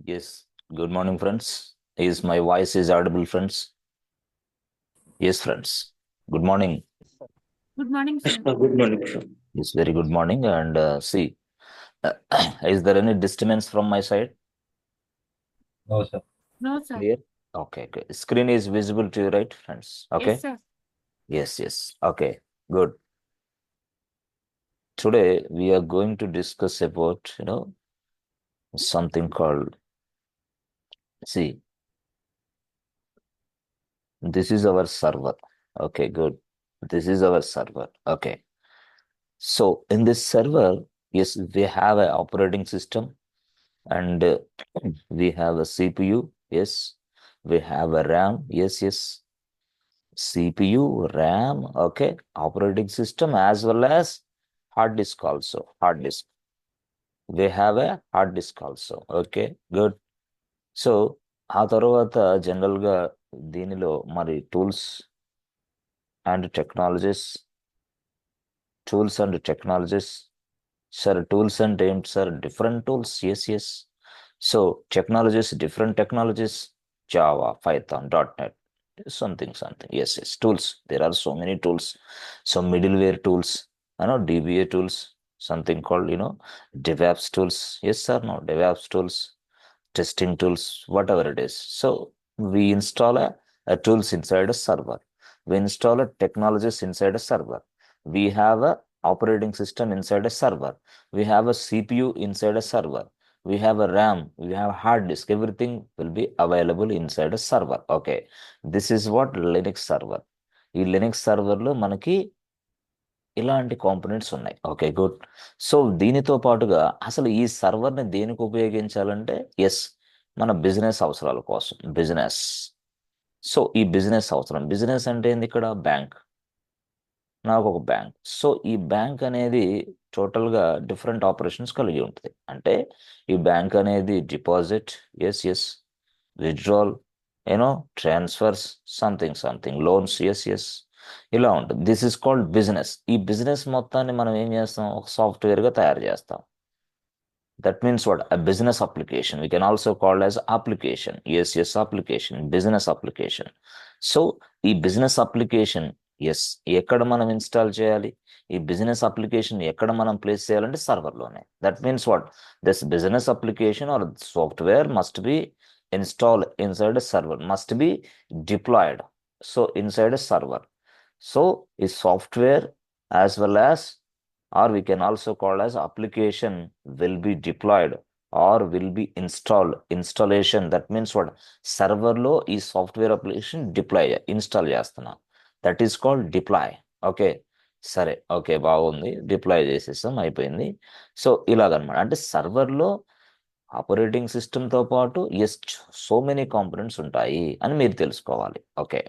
Yes. Good morning, friends. Is my voice is audible, friends? Yes, friends. Good morning. Good morning, sir. Good morning, sir. Yes, very good morning. And see, is there any disturbance from my side? No, sir. No, sir. Clear? Okay, okay. Screen is visible to you, right, friends? Yes, Okay. sir. Yes, yes. Okay, good. Today we are going to discuss about, something called, see, this is our server. Okay, good. This is our server. Okay. So in this server, yes, we have an operating system and we have a CPU. Yes, we have a RAM. Yes, yes. CPU, RAM, okay, operating system as well as hard disk also. Hard disk. We have a hard disk also. Okay, good. So ఆ తర్వాత general గా దీనిలో మరి tools and technologies sir tools అంటే ఏంటి సార్ different tools yes yes so different technologies Java Python .NET something yes tools there are so many tools so middleware tools DBA tools something called DevOps tools yes sir no DevOps tools testing tools whatever it is so we install a tools inside a server we install a technologies inside a server we have a operating system inside a server. We have a CPU inside a server. We have a RAM. We have hard disk. Everything will be available inside a server. Okay. This is what Linux server. ఈ Linux సర్వర్లో మనకి ఇలాంటి components ఉన్నాయి okay good so దీనితో పాటుగా అసలు ఈ సర్వర్ని దేనికి ఉపయోగించాలంటే yes మన బిజినెస్ అవసరాల కోసం బిజినెస్ సో ఈ బిజినెస్ అవసరం బిజినెస్ అంటే ఏంది ఇక్కడ బ్యాంక్ నాకు ఒక బ్యాంక్ సో ఈ బ్యాంక్ అనేది టోటల్గా డిఫరెంట్ ఆపరేషన్స్ కలిగి ఉంటుంది అంటే ఈ బ్యాంక్ అనేది deposit yes yes withdrawal transfers something loans yes ఇలా ఉంటుంది దిస్ ఇస్ కాల్డ్ బిజినెస్ ఈ బిజినెస్ మొత్తాన్ని మనం ఏం చేస్తాం ఒక సాఫ్ట్వేర్గా తయారు చేస్తాం that means what a business application we can also call as application yes application business application so ఈ బిజినెస్ అప్లికేషన్ ఎస్ ఎక్కడ మనం ఇన్స్టాల్ చేయాలి ఈ బిజినెస్ అప్లికేషన్ ఎక్కడ మనం ప్లేస్ చేయాలంటే సర్వర్లోనే that means what this business application or software must be install inside a server must be deployed so inside a server so ఈ software as well as or we can also call as application will be deployed or will be installed installation that means what server లో ఈ software application install చేస్తున్నా that is called deploy okay సరే okay బాగుంది deploy చేసేసాం అయిపోయింది so ఇలాగనమాట అంటే సర్వర్లో operating సిస్టమ్తో పాటు ఎస్ సో మెనీ కాంపోనెంట్స్ ఉంటాయి అని మీరు తెలుసుకోవాలి ఓకే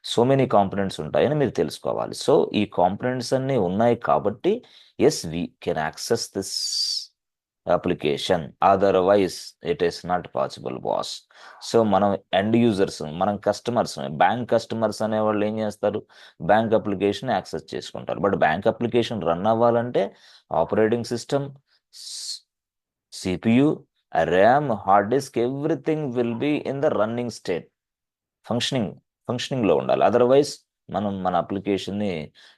సో మెనీ కాంపోనెంట్స్ ఉంటాయని మీరు తెలుసుకోవాలి సో ఈ కాంపోనెంట్స్ అన్నీ ఉన్నాయి కాబట్టి yes we can access this application otherwise it is not possible boss so మనం ఎండ్ యూజర్స్ మనం కస్టమర్స్ బ్యాంక్ కస్టమర్స్ అనేవాళ్ళు ఏం చేస్తారు బ్యాంక్ అప్లికేషన్ యాక్సెస్ చేసుకుంటారు బట్ బ్యాంక్ అప్లికేషన్ రన్ అవ్వాలంటే operating system CPU RAM hard disk everything will be in the running state functioning లో ఉండాలి otherwise మనం మన అప్లికేషన్ని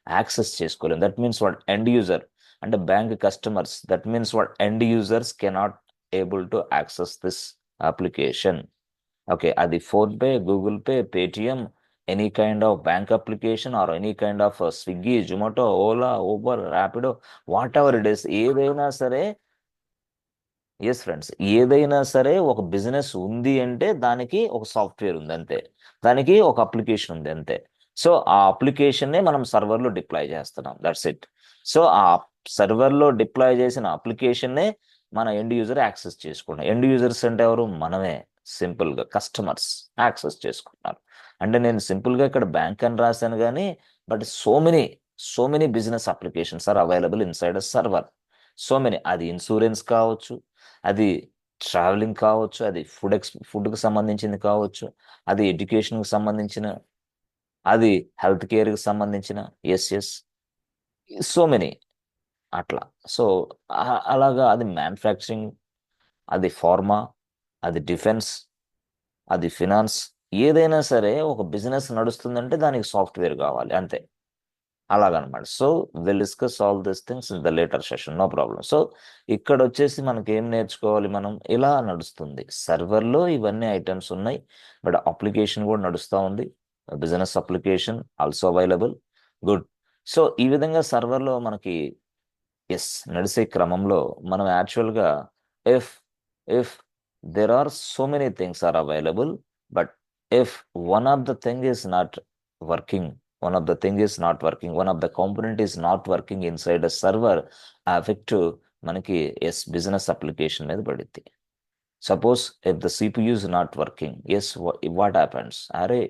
యాక్సెస్ చేసుకోలేం that means what end user అంటే bank customers that means what end users cannot able to access this application okay అది PhonePe Google Pay Paytm any kind of bank application or any kind of Swiggy Zomato Ola Uber Rapido whatever it is ఏదైనా సరే yes friends ఏదైనా సరే ఒక business ఉంది అంటే దానికి ఒక సాఫ్ట్వేర్ ఉంది అంతే దానికి ఒక అప్లికేషన్ ఉంది అంతే సో ఆ అప్లికేషన్నే మనం సర్వర్లో డిప్లాయ్ చేస్తున్నాం దట్స్ ఇట్ సో ఆ సర్వర్లో డిప్లాయ్ చేసిన అప్లికేషన్నే మన ఎండ్ యూజర్ యాక్సెస్ చేసుకుంటాం ఎండ్ యూజర్స్ అంటే ఎవరు మనమే సింపుల్గా కస్టమర్స్ యాక్సెస్ చేసుకుంటున్నారు అంటే నేను సింపుల్గా ఇక్కడ బ్యాంక్ అని రాశాను కానీ but so many business applications are available inside a server so many అది ఇన్సూరెన్స్ కావచ్చు అది ట్రావెలింగ్ కావచ్చు అది ఫుడ్కి సంబంధించింది కావచ్చు అది ఎడ్యుకేషన్కి సంబంధించిన అది హెల్త్ కేర్కి సంబంధించిన ఎస్ సో మెనీ అట్లా సో అలాగా అది మ్యానుఫ్యాక్చరింగ్ అది ఫార్మా అది డిఫెన్స్, అది ఫినాన్స్, ఏదైనా సరే ఒక బిజినెస్ నడుస్తుందంటే దానికి సాఫ్ట్వేర్ కావాలి అంతే. అలాగనమాట. So will discuss all this things in the later session, no problem. So ఇక్కడ వచ్చేసి మనకి ఏం నేర్చుకోవాలి మనం, ఇలా నడుస్తుంది సర్వర్లో ఇవన్నీ ఐటమ్స్ ఉన్నాయి, బట్ అప్లికేషన్ కూడా నడుస్తూ ఉంది, business application also available. Good. So ఈ విధంగా సర్వర్లో మనకి నడిసే క్రమంలో మనం యాక్చువల్గా if if there are so many things are available, but if one of the thing is not working, one of the thing is not working, one of the component is not working inside a server, affect మనకి business application మీద పడుద్ది. Suppose if the CPU is not working, what happens? అరే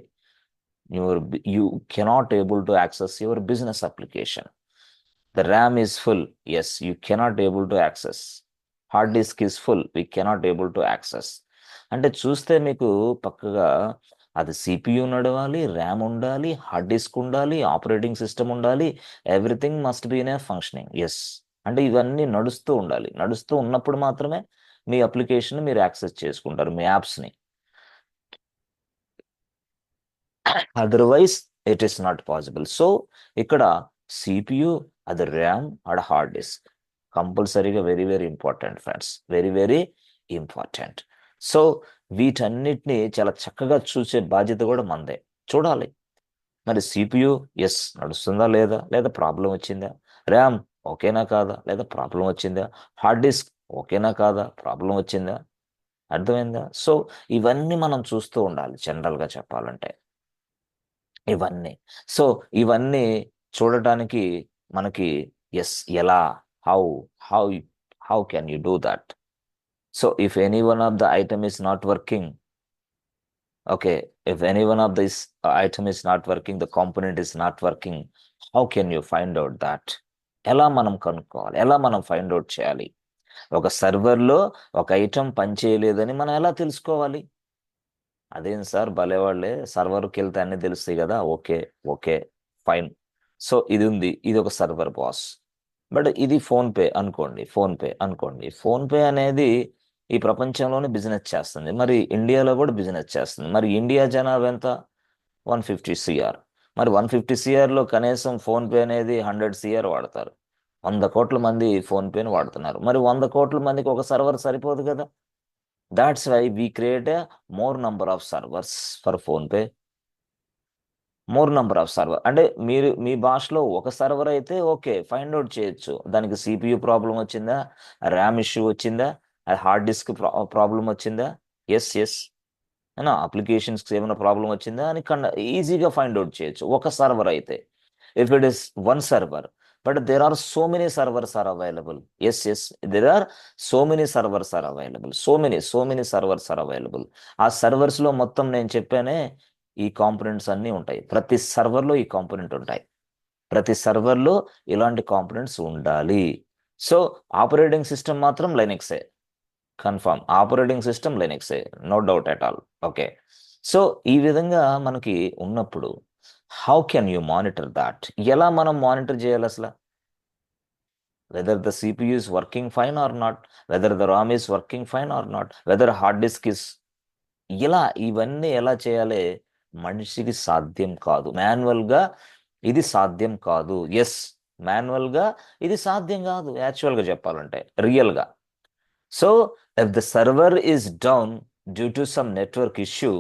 you cannot able to access your business application. The RAM is full, yes, you cannot able to access. Hard disk is full, we cannot able to access. అంటే చూస్తే మీకు పక్కగా అది CPU నడవాలి, RAM ఉండాలి, hard disk ఉండాలి, operating system ఉండాలి, everything must be in a functioning. అంటే ఇవన్నీ నడుస్తూ ఉండాలి. నడుస్తూ ఉన్నప్పుడు మాత్రమే మీ అప్లికేషన్ మీరు యాక్సెస్ చేసుకుంటారు, మీ యాప్స్ని. Otherwise it is not possible. So ఇక్కడ CPU, అది ర్యామ్, అది హార్డ్ డిస్క్ కంపల్సరీగా very very important friends, very very important. So వీటన్నిటిని చాలా చక్కగా చూసే బాధ్యత కూడా మనదే. చూడాలి మరి CPU నడుస్తుందా లేదా, లేదా ప్రాబ్లం వచ్చిందా, ర్యామ్ ఓకేనా కాదా, లేదా ప్రాబ్లం వచ్చిందా, హార్డ్ డిస్క్ ఓకేనా కాదా, ప్రాబ్లం వచ్చిందా, అర్థమైందా? సో ఇవన్నీ మనం చూస్తూ ఉండాలి జనరల్గా చెప్పాలంటే ఇవన్నీ. సో ఇవన్నీ చూడటానికి మనకి ఎలా, how can you do that? So if any one of the item is not working, okay, if any one of this item is not working, the component is not working, how can you find out that? ఎలా మనం కనుక్కోవాలి, ఎలా మనం find out చేయాలి? ఒక సర్వర్లో ఒక item పనిచేయలేదని మనం ఎలా తెలుసుకోవాలి? అదేం సార్ భలేవాళ్ళే, సర్వర్కి వెళ్తే అన్నీ తెలుస్తాయి కదా. Okay fine. సో ఇది ఉంది, ఇది ఒక సర్వర్ బాస్. బట్ ఇది ఫోన్పే అనుకోండి, ఫోన్పే అనేది ఈ ప్రపంచంలోనే బిజినెస్ చేస్తుంది, మరి ఇండియాలో కూడా బిజినెస్ చేస్తుంది. మరి ఇండియా జనాభా ఎంత? 150 CR. మరి 150 CRలో కనీసం ఫోన్పే అనేది 100 CR వాడతారు. 100 కోట్ల మంది ఫోన్పేని వాడుతున్నారు. మరి 100 కోట్ల మందికి ఒక సర్వర్ సరిపోదు కదా. That's why we create a more number of servers for PhonePe. More number of server అంటే మీరు మీ భాషలో ఒక సర్వర్ అయితే ఓకే, ఫైండ్ అవుట్ చేయొచ్చు దానికి CPU ప్రాబ్లం వచ్చిందా, ర్యామ్ ఇష్యూ వచ్చిందా, హార్డ్ డిస్క్ ప్రాబ్లం వచ్చిందా, అయినా అప్లికేషన్స్కి ఏమైనా ప్రాబ్లం వచ్చిందా అని ఈజీగా ఫైండ్ అవుట్ చేయొచ్చు ఒక సర్వర్ అయితే. If it is one server, but there are so many servers are available. There are so many servers are available, so many servers are available. ఆ సర్వర్స్లో మొత్తం నేను చెప్పానే ఈ కాంపోనెంట్స్ అన్నీ ఉంటాయి. ప్రతి సర్వర్లో ఈ కాంపోనెంట్ ఉంటాయి, ప్రతి సర్వర్లో ఇలాంటి కాంపోనెంట్స్ ఉండాలి. సో ఆపరేటింగ్ సిస్టమ్ మాత్రం లైనెక్సే, కన్ఫర్మ్ ఆపరేటింగ్ సిస్టమ్ లైనెక్సే, no doubt at all. Okay, so ఈ విధంగా మనకి ఉన్నప్పుడు how can you monitor that? ఎలా మనం మానిటర్ చేయాలి అసలు? Whether the CPU is working fine or not, whether the RAM is working fine or not, whether hard disk is, ఇలా ఇవన్నీ ఎలా చేయాలి? మనిషికి సాధ్యం కాదు, మాన్యువల్గా ఇది సాధ్యం కాదు. మాన్యువల్గా ఇది సాధ్యం కాదు యాక్చువల్గా చెప్పాలంటే, రియల్గా. So if the server is down due to some network issue,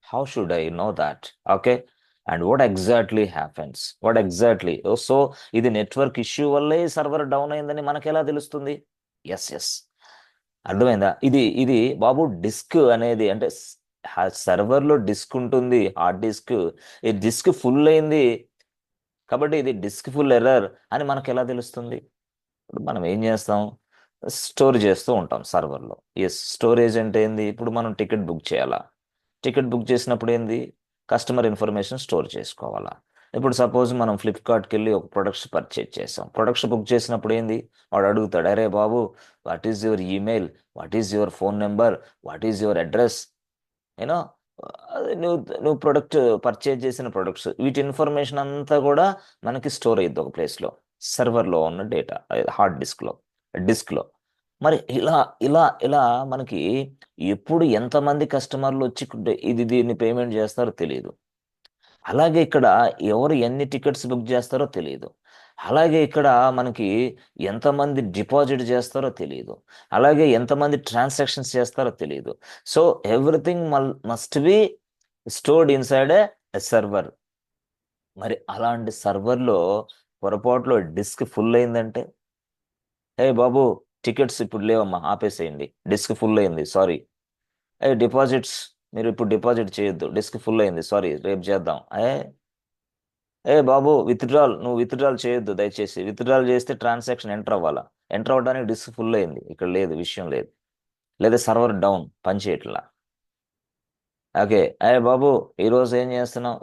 how should I know that? Okay, and what exactly happens? So ఇది నెట్వర్క్ ఇష్యూ వల్లే సర్వర్ డౌన్ అయిందని మనకి ఎలా తెలుస్తుంది? అర్థమైందా? ఇది బాబు డిస్క్ అనేది అంటే సర్వర్లో డిస్క్ ఉంటుంది, హార్డ్ డిస్క్, ఈ డిస్క్ ఫుల్ అయింది కాబట్టి ఇది డిస్క్ ఫుల్ ఎర్రర్ అని మనకు ఎలా తెలుస్తుంది? ఇప్పుడు మనం ఏం చేస్తాం, స్టోర్ చేస్తూ ఉంటాం సర్వర్లో. స్టోరేజ్ అంటే ఏంది? ఇప్పుడు మనం టికెట్ బుక్ చేయాలా, టికెట్ బుక్ చేసినప్పుడు ఏంది, కస్టమర్ ఇన్ఫర్మేషన్ స్టోర్ చేసుకోవాలా. ఇప్పుడు సపోజ్ మనం ఫ్లిప్కార్ట్కి వెళ్ళి ఒక ప్రొడక్ట్స్ పర్చేజ్ చేసాం, ప్రొడక్ట్స్ బుక్ చేసినప్పుడు ఏంది, వాడు అడుగుతాడు, అరే బాబు what is your email, what is your phone number, what is your address, you know నువ్వు ప్రొడక్ట్ పర్చేజ్ చేసిన ప్రొడక్ట్స్, వీటి ఇన్ఫర్మేషన్ అంతా కూడా మనకి స్టోర్ అయ్యిద్ది ఒక ప్లేస్లో, సర్వర్లో ఉన్న డేటా, హార్డ్ డిస్క్లో. మరి ఇలా ఇలా ఇలా మనకి ఎప్పుడు ఎంతమంది కస్టమర్లు వచ్చి దీన్ని పేమెంట్ చేస్తారో తెలియదు. అలాగే ఇక్కడ ఎవరు ఎన్ని టికెట్స్ బుక్ చేస్తారో తెలియదు. అలాగే ఇక్కడ మనకి ఎంతమంది డిపాజిట్ చేస్తారో తెలియదు. అలాగే ఎంతమంది ట్రాన్సాక్షన్స్ చేస్తారో తెలియదు. So everything must be stored inside a server. మరి అలాంటి సర్వర్లో పొరపాటులో డిస్క్ ఫుల్ అయిందంటే, హే బాబు టికెట్స్ ఇప్పుడు లేవమ్మా, ఆపేసేయండి, డిస్క్ ఫుల్ అయింది, సారీ. డిపాజిట్స్ మీరు ఇప్పుడు డిపాజిట్ చేయొద్దు, డిస్క్ ఫుల్ అయింది, సారీ, రేపు చేద్దాం. బాబు నువ్వు విత్డ్రాల్ చేయొద్దు దయచేసి, విత్డ్రాల్ చేస్తే ట్రాన్సాక్షన్ ఎంటర్ అవ్వాలా, ఎంటర్ అవ్వడానికి డిస్క్ ఫుల్ అయింది, ఇక్కడ లేదు, విషయం లేదు, లేదా సర్వర్ డౌన్, పని చేయట్లా. ఓకే, బాబు ఈరోజు ఏం చేస్తున్నావు?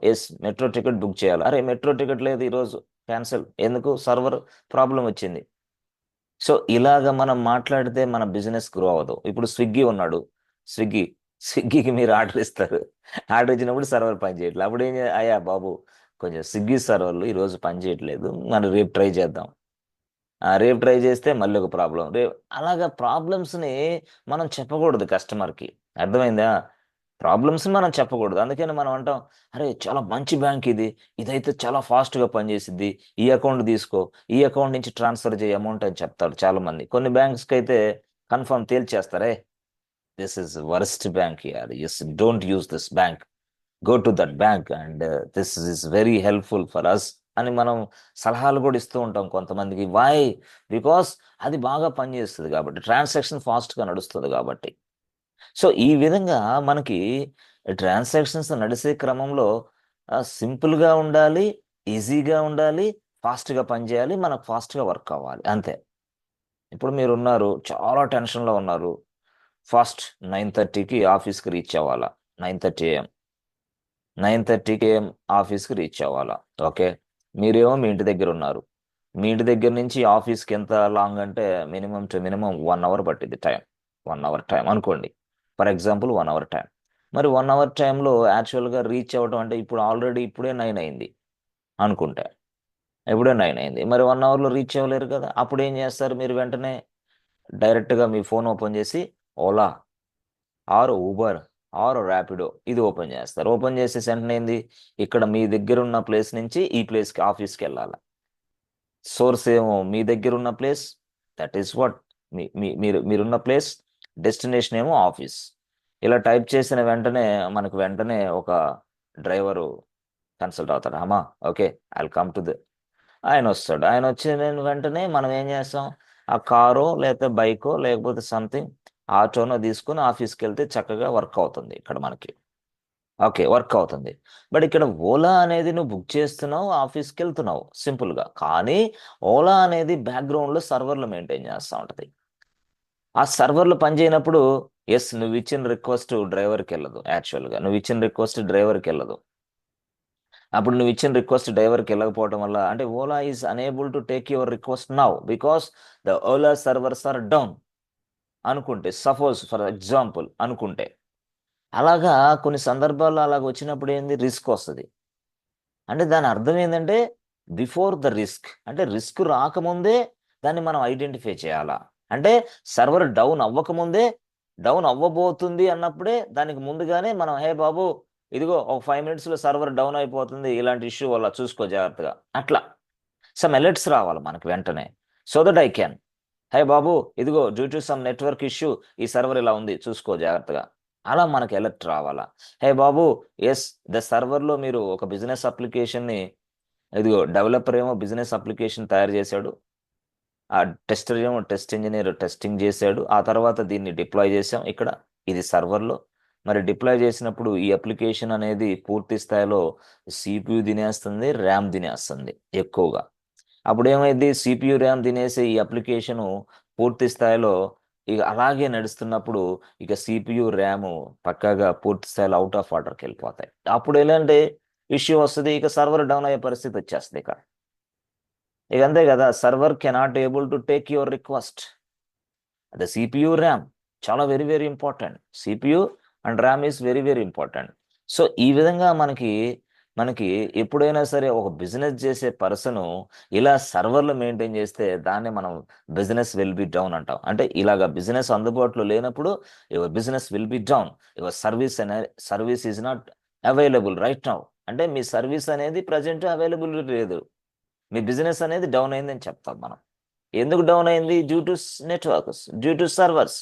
మెట్రో టికెట్ బుక్ చేయాలి. అరే మెట్రో టికెట్ లేదు ఈరోజు, క్యాన్సిల్. ఎందుకు? సర్వర్ ప్రాబ్లం వచ్చింది. సో ఇలాగ మనం మాట్లాడితే మన బిజినెస్ గ్రో అవ్వదు. ఇప్పుడు స్విగ్గీ ఉన్నాడు, స్విగ్గీకి మీరు ఆర్డర్ ఇస్తారు, ఆర్డర్ ఇచ్చినప్పుడు సర్వర్ పని చేయట్లేదు. అప్పుడు అయ్యా బాబు కొంచెం స్విగ్గీ సర్వర్లు ఈరోజు పని చేయట్లేదు, మనం రేపు ట్రై చేద్దాం. రేపు ట్రై చేస్తే మళ్ళీ ఒక ప్రాబ్లం, అలాగా ప్రాబ్లమ్స్ని మనం చెప్పకూడదు కస్టమర్కి, అర్థమైందా? ప్రాబ్లమ్స్ మనం చెప్పకూడదు. అందుకని మనం అంటాం, అరే చాలా మంచి బ్యాంక్ ఇదైతే చాలా ఫాస్ట్గా పనిచేసిద్ది, ఈ అకౌంట్ తీసుకో, ఈ అకౌంట్ నుంచి ట్రాన్స్ఫర్ చేయ అమౌంట్ అని చెప్తారు చాలా మంది. కొన్ని బ్యాంక్స్కి అయితే కన్ఫర్మ్ తేల్చేస్తారే, this is worst bank here, don't use this bank, go to that bank and this is very helpful for us అని మనం సలహాలు కూడా ఇస్తూ ఉంటాం కొంతమందికి. వై? బికాస్ అది బాగా పనిచేస్తుంది కాబట్టి, ట్రాన్సాక్షన్ ఫాస్ట్గా నడుస్తుంది కాబట్టి. సో ఈ విధంగా మనకి ట్రాన్సాక్షన్స్ నడిచే క్రమంలో సింపుల్గా ఉండాలి, ఈజీగా ఉండాలి, ఫాస్ట్గా పనిచేయాలి, మనకు ఫాస్ట్గా వర్క్ అవ్వాలి, అంతే. ఇప్పుడు మీరు ఉన్నారు, చాలా టెన్షన్లో ఉన్నారు, ఫాస్ట్ 9:30కి ఆఫీస్కి రీచ్ అవ్వాలా, 9:30 AM 9:30 AM ఆఫీస్కి రీచ్ అవ్వాలా. ఓకే, మీరేమో మీ ఇంటి దగ్గర ఉన్నారు, మీ ఇంటి దగ్గర నుంచి ఆఫీస్కి ఎంత లాంగ్ అంటే మినిమం టు మినిమం 1 అవర్ పట్టింది టైం, 1 అవర్ టైం అనుకోండి, ఫర్ ఎగ్జాంపుల్ 1 అవర్ టైం. మరి 1 అవర్ టైంలో యాక్చువల్గా రీచ్ అవ్వడం అంటే ఇప్పుడే 9 అయింది అనుకుంటే, ఇప్పుడే 9 అయింది, మరి 1 అవర్లో రీచ్ అవ్వలేరు కదా. అప్పుడు ఏం చేస్తారు మీరు? వెంటనే డైరెక్ట్గా మీ ఫోన్ ఓపెన్ చేసి Ola or Uber or Rapido ఇది ఓపెన్ చేస్తారు. ఓపెన్ చేసేసి వెంటనే ఏంది, ఇక్కడ మీ దగ్గర ఉన్న ప్లేస్ నుంచి ఈ ప్లేస్కి ఆఫీస్కి వెళ్ళాలి. సోర్స్ ఏమో మీ దగ్గర ఉన్న ప్లేస్, దట్ ఈస్ వాట్ మీరున్న ప్లేస్, డెస్టినేషన్ ఏమో ఆఫీస్. ఇలా టైప్ చేసిన వెంటనే మనకు వెంటనే ఒక డ్రైవరు కన్సల్ట్ అవుతాడు. అమ్మా ఓకే ఐ కమ్ టు ఆయన వస్తాడు. ఆయన వచ్చిన వెంటనే మనం ఏం చేస్తాం, ఆ కారో లేకపోతే బైకో లేకపోతే సంథింగ్ ఆటోనో తీసుకుని ఆఫీస్కి వెళ్తే చక్కగా వర్క్ అవుతుంది ఇక్కడ మనకి. ఓకే, వర్క్ అవుతుంది. బట్ ఇక్కడ ఓలా అనేది నువ్వు బుక్ చేస్తున్నావు, ఆఫీస్కి వెళ్తున్నావు సింపుల్గా, కానీ ఓలా అనేది బ్యాక్గ్రౌండ్లో సర్వర్లు మెయింటైన్ చేస్తూ ఉంటుంది. ఆ సర్వర్లు పనిచేయనప్పుడు నువ్వు ఇచ్చిన రిక్వెస్ట్ డ్రైవర్కి వెళ్ళదు. యాక్చువల్గా నువ్వు ఇచ్చిన రిక్వెస్ట్ డ్రైవర్కి వెళ్ళదు. అప్పుడు నువ్వు ఇచ్చిన రిక్వెస్ట్ డ్రైవర్కి వెళ్ళకపోవడం వల్ల అంటే Ola is unable to take your request now because the Ola servers are down అనుకుంటే, సపోజ్ ఫర్ ఎగ్జాంపుల్ అనుకుంటే, అలాగా కొన్ని సందర్భాల్లో అలాగ వచ్చినప్పుడు ఏంది, రిస్క్ వస్తుంది. అంటే దాని అర్థం ఏంటంటే బిఫోర్ ద రిస్క్, అంటే రిస్క్ రాకముందే దాన్ని మనం ఐడెంటిఫై చేయాలా. అంటే సర్వర్ డౌన్ అవ్వకముందే, డౌన్ అవ్వబోతుంది అన్నప్పుడే దానికి ముందుగానే మనం హే బాబు ఇదిగో ఒక 5 minutesలో సర్వర్ డౌన్ అయిపోతుంది, ఇలాంటి ఇష్యూ వల్ల చూసుకో జాగ్రత్తగా, అట్లా సమ్ అలర్ట్స్ రావాలి మనకి వెంటనే, సో దట్ ఐ క్యాన్ హే బాబు ఇదిగో due to some network issue ఈ సర్వర్ ఇలా ఉంది చూసుకో జాగ్రత్తగా, అలా మనకి అలర్ట్ రావాలా. హే బాబు ద సర్వర్లో మీరు ఒక బిజినెస్ అప్లికేషన్ని, ఇదిగో డెవలపర్ ఏమో బిజినెస్ అప్లికేషన్ తయారు చేశాడు, ఆ టెస్టర్ ఏమో టెస్ట్ ఇంజనీర్ టెస్టింగ్ చేశాడు, ఆ తర్వాత దీన్ని డిప్లాయ్ చేసాం ఇక్కడ ఇది సర్వర్లో. మరి డిప్లాయ్ చేసినప్పుడు ఈ అప్లికేషన్ అనేది పూర్తి స్థాయిలో CPU తినేస్తుంది, ర్యామ్ తినేస్తుంది ఎక్కువగా. అప్పుడు ఏమైంది, CPU ర్యామ్ తినేసి ఈ అప్లికేషన్ పూర్తి స్థాయిలో ఇక అలాగే నడుస్తున్నప్పుడు ఇక CPU ర్యామ్ పక్కాగా పూర్తి స్థాయిలో అవుట్ ఆఫ్ ఆర్డర్కి వెళ్ళిపోతాయి. అప్పుడు ఎలాంటి ఇష్యూ వస్తుంది, ఇక సర్వర్ డౌన్ అయ్యే పరిస్థితి వచ్చేస్తుంది. ఇక అంతే కదా, server cannot able to take your request. The CPU RAM చాలా very very important, CPU and RAM is very very important. So ఈ విధంగా మనకి మనకి ఎప్పుడైనా సరే ఒక బిజినెస్ చేసే పర్సన్ ఇలా సర్వర్లు మెయింటైన్ చేస్తే దాన్ని మనం బిజినెస్ విల్ బి డౌన్ అంటాం. అంటే ఇలాగా బిజినెస్ అందుబాటులో లేనప్పుడు your business will be down, your service is not available right now. అంటే మీ సర్వీస్ అనేది ప్రజెంట్ అవైలబుల్ లేదు, మీ బిజినెస్ అనేది డౌన్ అయిందని చెప్తాం మనం. ఎందుకు డౌన్ అయింది? Due to networks, due to servers,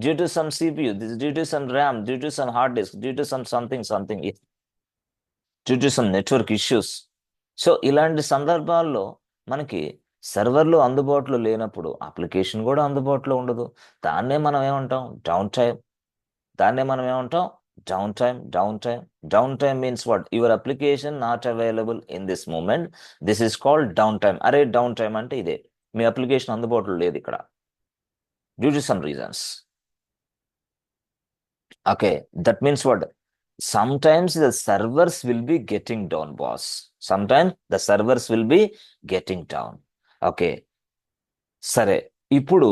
due to some CPU, due to some RAM, due to some hard disk, due to something, due to some network issues. So ఇలాంటి సందర్భాల్లో మనకి సర్వర్లు అందుబాటులో లేనప్పుడు అప్లికేషన్ కూడా అందుబాటులో ఉండదు. దాన్నే మనం ఏమంటాం? Down time. Down time means what? Your application not available in this moment, this is called down time. అరే డౌన్ టైం అంటే ఇదే, మీ అప్లికేషన్ అందుబాటులో లేదు ఇక్కడ due to some reasons. Okay, that means what? Sometimes the servers will be getting down, boss. Sometimes the servers will be getting down. Okay, సరే. ఇప్పుడు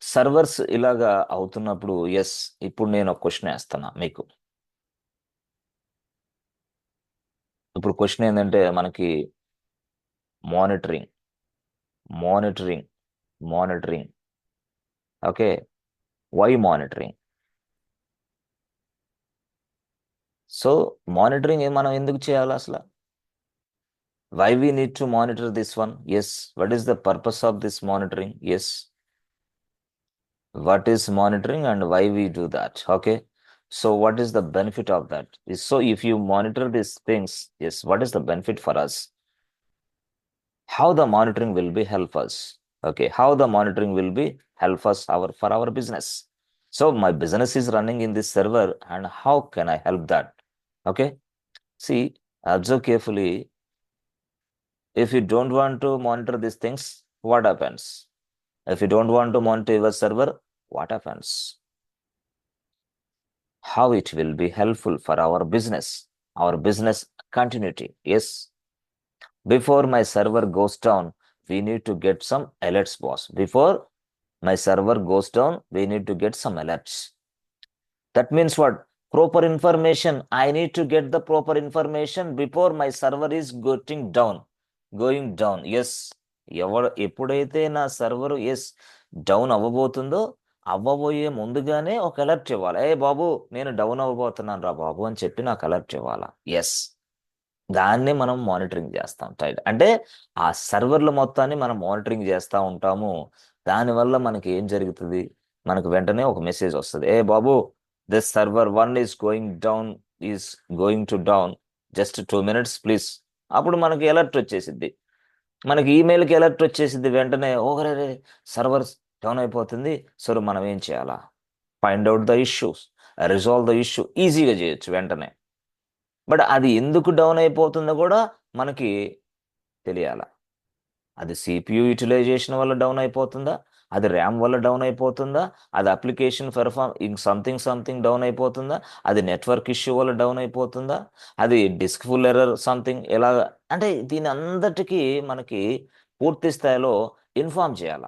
servers ఇలాగా అవుతున్నప్పుడు ఎస్, ఇప్పుడు నేను ఒక క్వశ్చన్ వేస్తున్నా మీకు. ఇప్పుడు క్వశ్చన్ ఏంటంటే మనకి monitoring. Okay, why monitoring? So monitoring మనం ఎందుకు చేయాలి అసలు? Why we need to monitor this one? Yes. What is the purpose of this monitoring? Yes. What is monitoring and why we do that? Okay. So what is the benefit of that? So if you monitor these things, yes, what is the benefit for us? How the monitoring will be help us? Okay. How the monitoring will be help us for our business? So my business is running in this server and how can I help that? Okay. See, observe carefully. If you don't want to monitor these things, what happens? If you don't want to monitor your server, what happens? How it will be helpful for our business continuity? Yes. Before my server goes down, we need to get some alerts, boss. Before my server goes down, we need to get some alerts. That means what? Proper information. I need to get the proper information before my server is going down. Yes. ఎప్పుడైతే నా server down అవ్వబోయే ముందుగానే ఒక alert ఇవ్వాలి. ఏ బాబు, నేను down అవ్వబోతున్నాను రా బాబు అని చెప్పి నాకు అలర్ట్ ఇవ్వాలా. ఎస్, దాన్నే మనం మానిటరింగ్ చేస్తాం. అంటే ఆ సర్వర్ల మొత్తాన్ని మనం మానిటరింగ్ చేస్తూ ఉంటాము. దానివల్ల మనకి ఏం జరుగుతుంది? మనకు వెంటనే ఒక మెసేజ్ వస్తుంది, ఏ బాబు, this server 1 is going to down, just 2 minutes please. అప్పుడు మనకి అలర్ట్ వచ్చేసిద్ది, మనకి ఈమెయిల్కి అలర్ట్ వచ్చేసిద్ది వెంటనే. ఓరే, సర్వర్ డౌన్ అయిపోతుంది. సో మనం ఏం చేయాలా? Find out the issues, resolve the issue ఈజీగా చేయొచ్చు వెంటనే. బట్ అది ఎందుకు డౌన్ అయిపోతుందో కూడా మనకి తెలియాల. అది CPU యూటిలైజేషన్ వల్ల డౌన్ అయిపోతుందా? అది RAM వల్ల డౌన్ అయిపోతుందా? అది అప్లికేషన్ సంథింగ్ డౌన్ అయిపోతుందా? అది నెట్వర్క్ ఇష్యూ వల్ల డౌన్ అయిపోతుందా? అది డిస్క్ ఫుల్ ఎర్రర్ సంథింగ్ ఎలా? అంటే దీని అందటికీ మనకి పూర్తి స్థాయిలో ఇన్ఫార్మ్ చేయాల.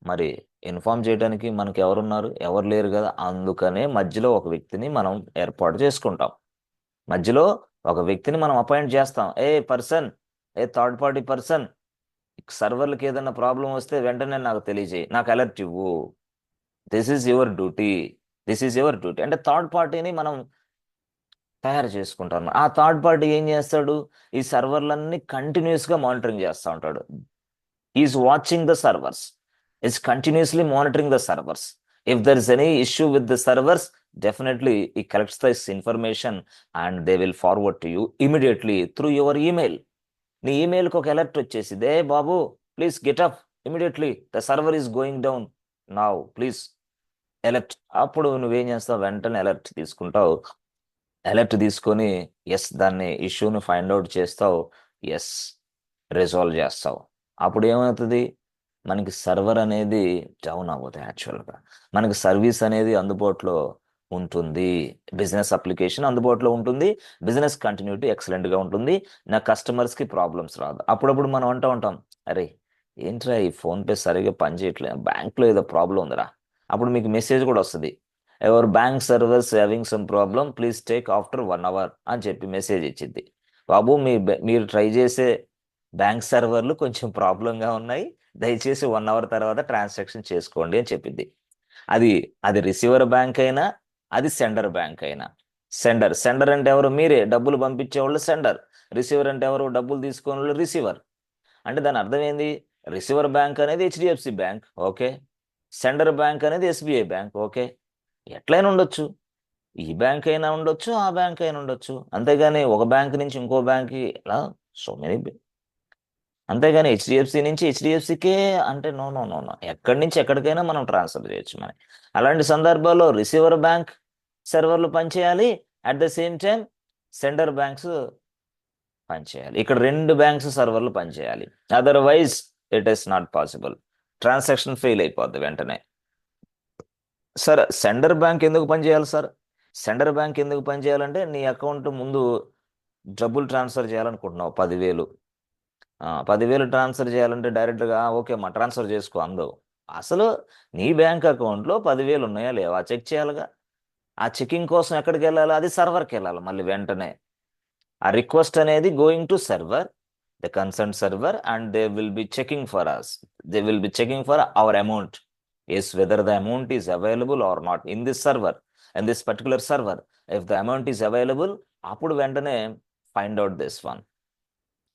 మరి ఇన్ఫార్మ్ చేయడానికి మనకి ఎవరున్నారు? ఎవరు లేరు కదా. అందుకనే మధ్యలో ఒక వ్యక్తిని మనం ఏర్పాటు చేసుకుంటాం. మధ్యలో ఒక వ్యక్తిని మనం అపాయింట్ చేస్తాం. థర్డ్ పార్టీ పర్సన్, సర్వర్లకి ఏదైనా ప్రాబ్లం వస్తే వెంటనే నాకు తెలియజేయి, నాకు అలర్ట్ ఇవ్వు. This is your duty. అంటే థర్డ్ పార్టీని మనం తయారు చేసుకుంటాం. ఆ థర్డ్ పార్టీ ఏం చేస్తాడు? ఈ సర్వర్లన్నీ కంటిన్యూస్గా మానిటరింగ్ చేస్తూ ఉంటాడు. Is watching the servers, is continuously monitoring the servers. If there is any issue with the servers, definitely he collects this information and they will forward to you immediately through your email. నీ ఈమెయిల్కి ఒక alert వచ్చేసింది, ఏ బాబు, please get up immediately, the server is going down now, please alert. అప్పుడు నువ్వేం చేస్తావు? వెంటనే alert తీసుకుంటావు. అలర్ట్ తీసుకొని దాన్ని ఇష్యూని ఫైండ్ అవుట్ చేస్తావు, రిజాల్వ్ చేస్తావు. అప్పుడు ఏమవుతుంది? మనకి సర్వర్ అనేది డౌన్ అవ్వదు. యాక్చువల్గా మనకి సర్వీస్ అనేది అందుబాటులో ఉంటుంది, బిజినెస్ అప్లికేషన్ అందుబాటులో ఉంటుంది, బిజినెస్ కంటిన్యూటీ ఎక్సలెంట్గా ఉంటుంది, నా కస్టమర్స్కి ప్రాబ్లమ్స్ రాదు. అప్పుడప్పుడు మనం అంటూ ఉంటాం, అరే ఏంట్రా ఈ ఫోన్పే సరిగ్గా పనిచేయట్లేదు, బ్యాంక్లో ఏదో ప్రాబ్లం ఉందిరా. అప్పుడు మీకు మెసేజ్ కూడా వస్తుంది, ever bank servers having some problem please take after 1 hour అని చెప్పి మెసేజ్ ఇచ్చింది. బాబు మీరు ట్రై చేసే బ్యాంక్ సర్వర్లు కొంచెం ప్రాబ్లంగా ఉన్నాయి, దయచేసి 1 hour తర్వాత ట్రాన్సాక్షన్ చేసుకోండి అని చెప్పింది. అది రిసీవర్ బ్యాంక్ అయినా, అది సెండర్ బ్యాంక్ అయినా. సెండర్ అంటే ఎవరు? మీరే. డబ్బులు పంపించే వాళ్ళు సెండర్. రిసీవర్ అంటే ఎవరు? డబ్బులు తీసుకునే వాళ్ళు రిసీవర్. అంటే దాని అర్థం ఏంది? రిసీవర్ బ్యాంక్ అనేది HDFC bank, okay. Sender bank అనేది ఎస్బీఐ బ్యాంక్, ఓకే. ఎట్లయినా ఉండొచ్చు, ఈ బ్యాంక్ అయినా ఉండొచ్చు, ఆ బ్యాంక్ అయినా ఉండొచ్చు. అంతేగాని ఒక బ్యాంక్ నుంచి ఇంకో బ్యాంక్కి ఇలా సో మెనీ. అంతేగాని హెచ్డిఎఫ్సి నుంచి హెచ్డిఎఫ్సికే అంటే నో నో నో నో, ఎక్కడి నుంచి ఎక్కడికైనా మనం ట్రాన్స్ఫర్ చేయొచ్చు మనం. అలాంటి సందర్భాల్లో రిసీవర్ బ్యాంక్ సర్వర్లు పనిచేయాలి, at the same time sender banks పనిచేయాలి. ఇక్కడ 2 బ్యాంక్స్ సర్వర్లు పనిచేయాలి. Otherwise it is not possible. Transaction fail అయిపోద్ది వెంటనే. సార్ సెండర్ బ్యాంక్ ఎందుకు పనిచేయాలి సార్? సెండర్ బ్యాంక్ ఎందుకు పనిచేయాలంటే నీ అకౌంట్ ముందు డబ్బులు ట్రాన్స్ఫర్ చేయాలనుకుంటున్నావు 10,000. 10,000 ట్రాన్స్ఫర్ చేయాలంటే డైరెక్ట్గా ఓకే మా ట్రాన్స్ఫర్ చేసుకో అందవు. అసలు నీ బ్యాంక్ అకౌంట్లో 10,000 ఉన్నాయా లేవా చెక్ చేయాలిగా. ఆ చెకింగ్ కోసం ఎక్కడికి వెళ్ళాలి? అది సర్వర్కి వెళ్ళాలి మళ్ళీ వెంటనే. ఆ రిక్వెస్ట్ అనేది going to server, the concern server, and they will be checking for us. They will be checking for our amount. Yes, whether the amount is available or not in this server, in this particular server. If the amount is available, అప్పుడు వెంటనే find out this one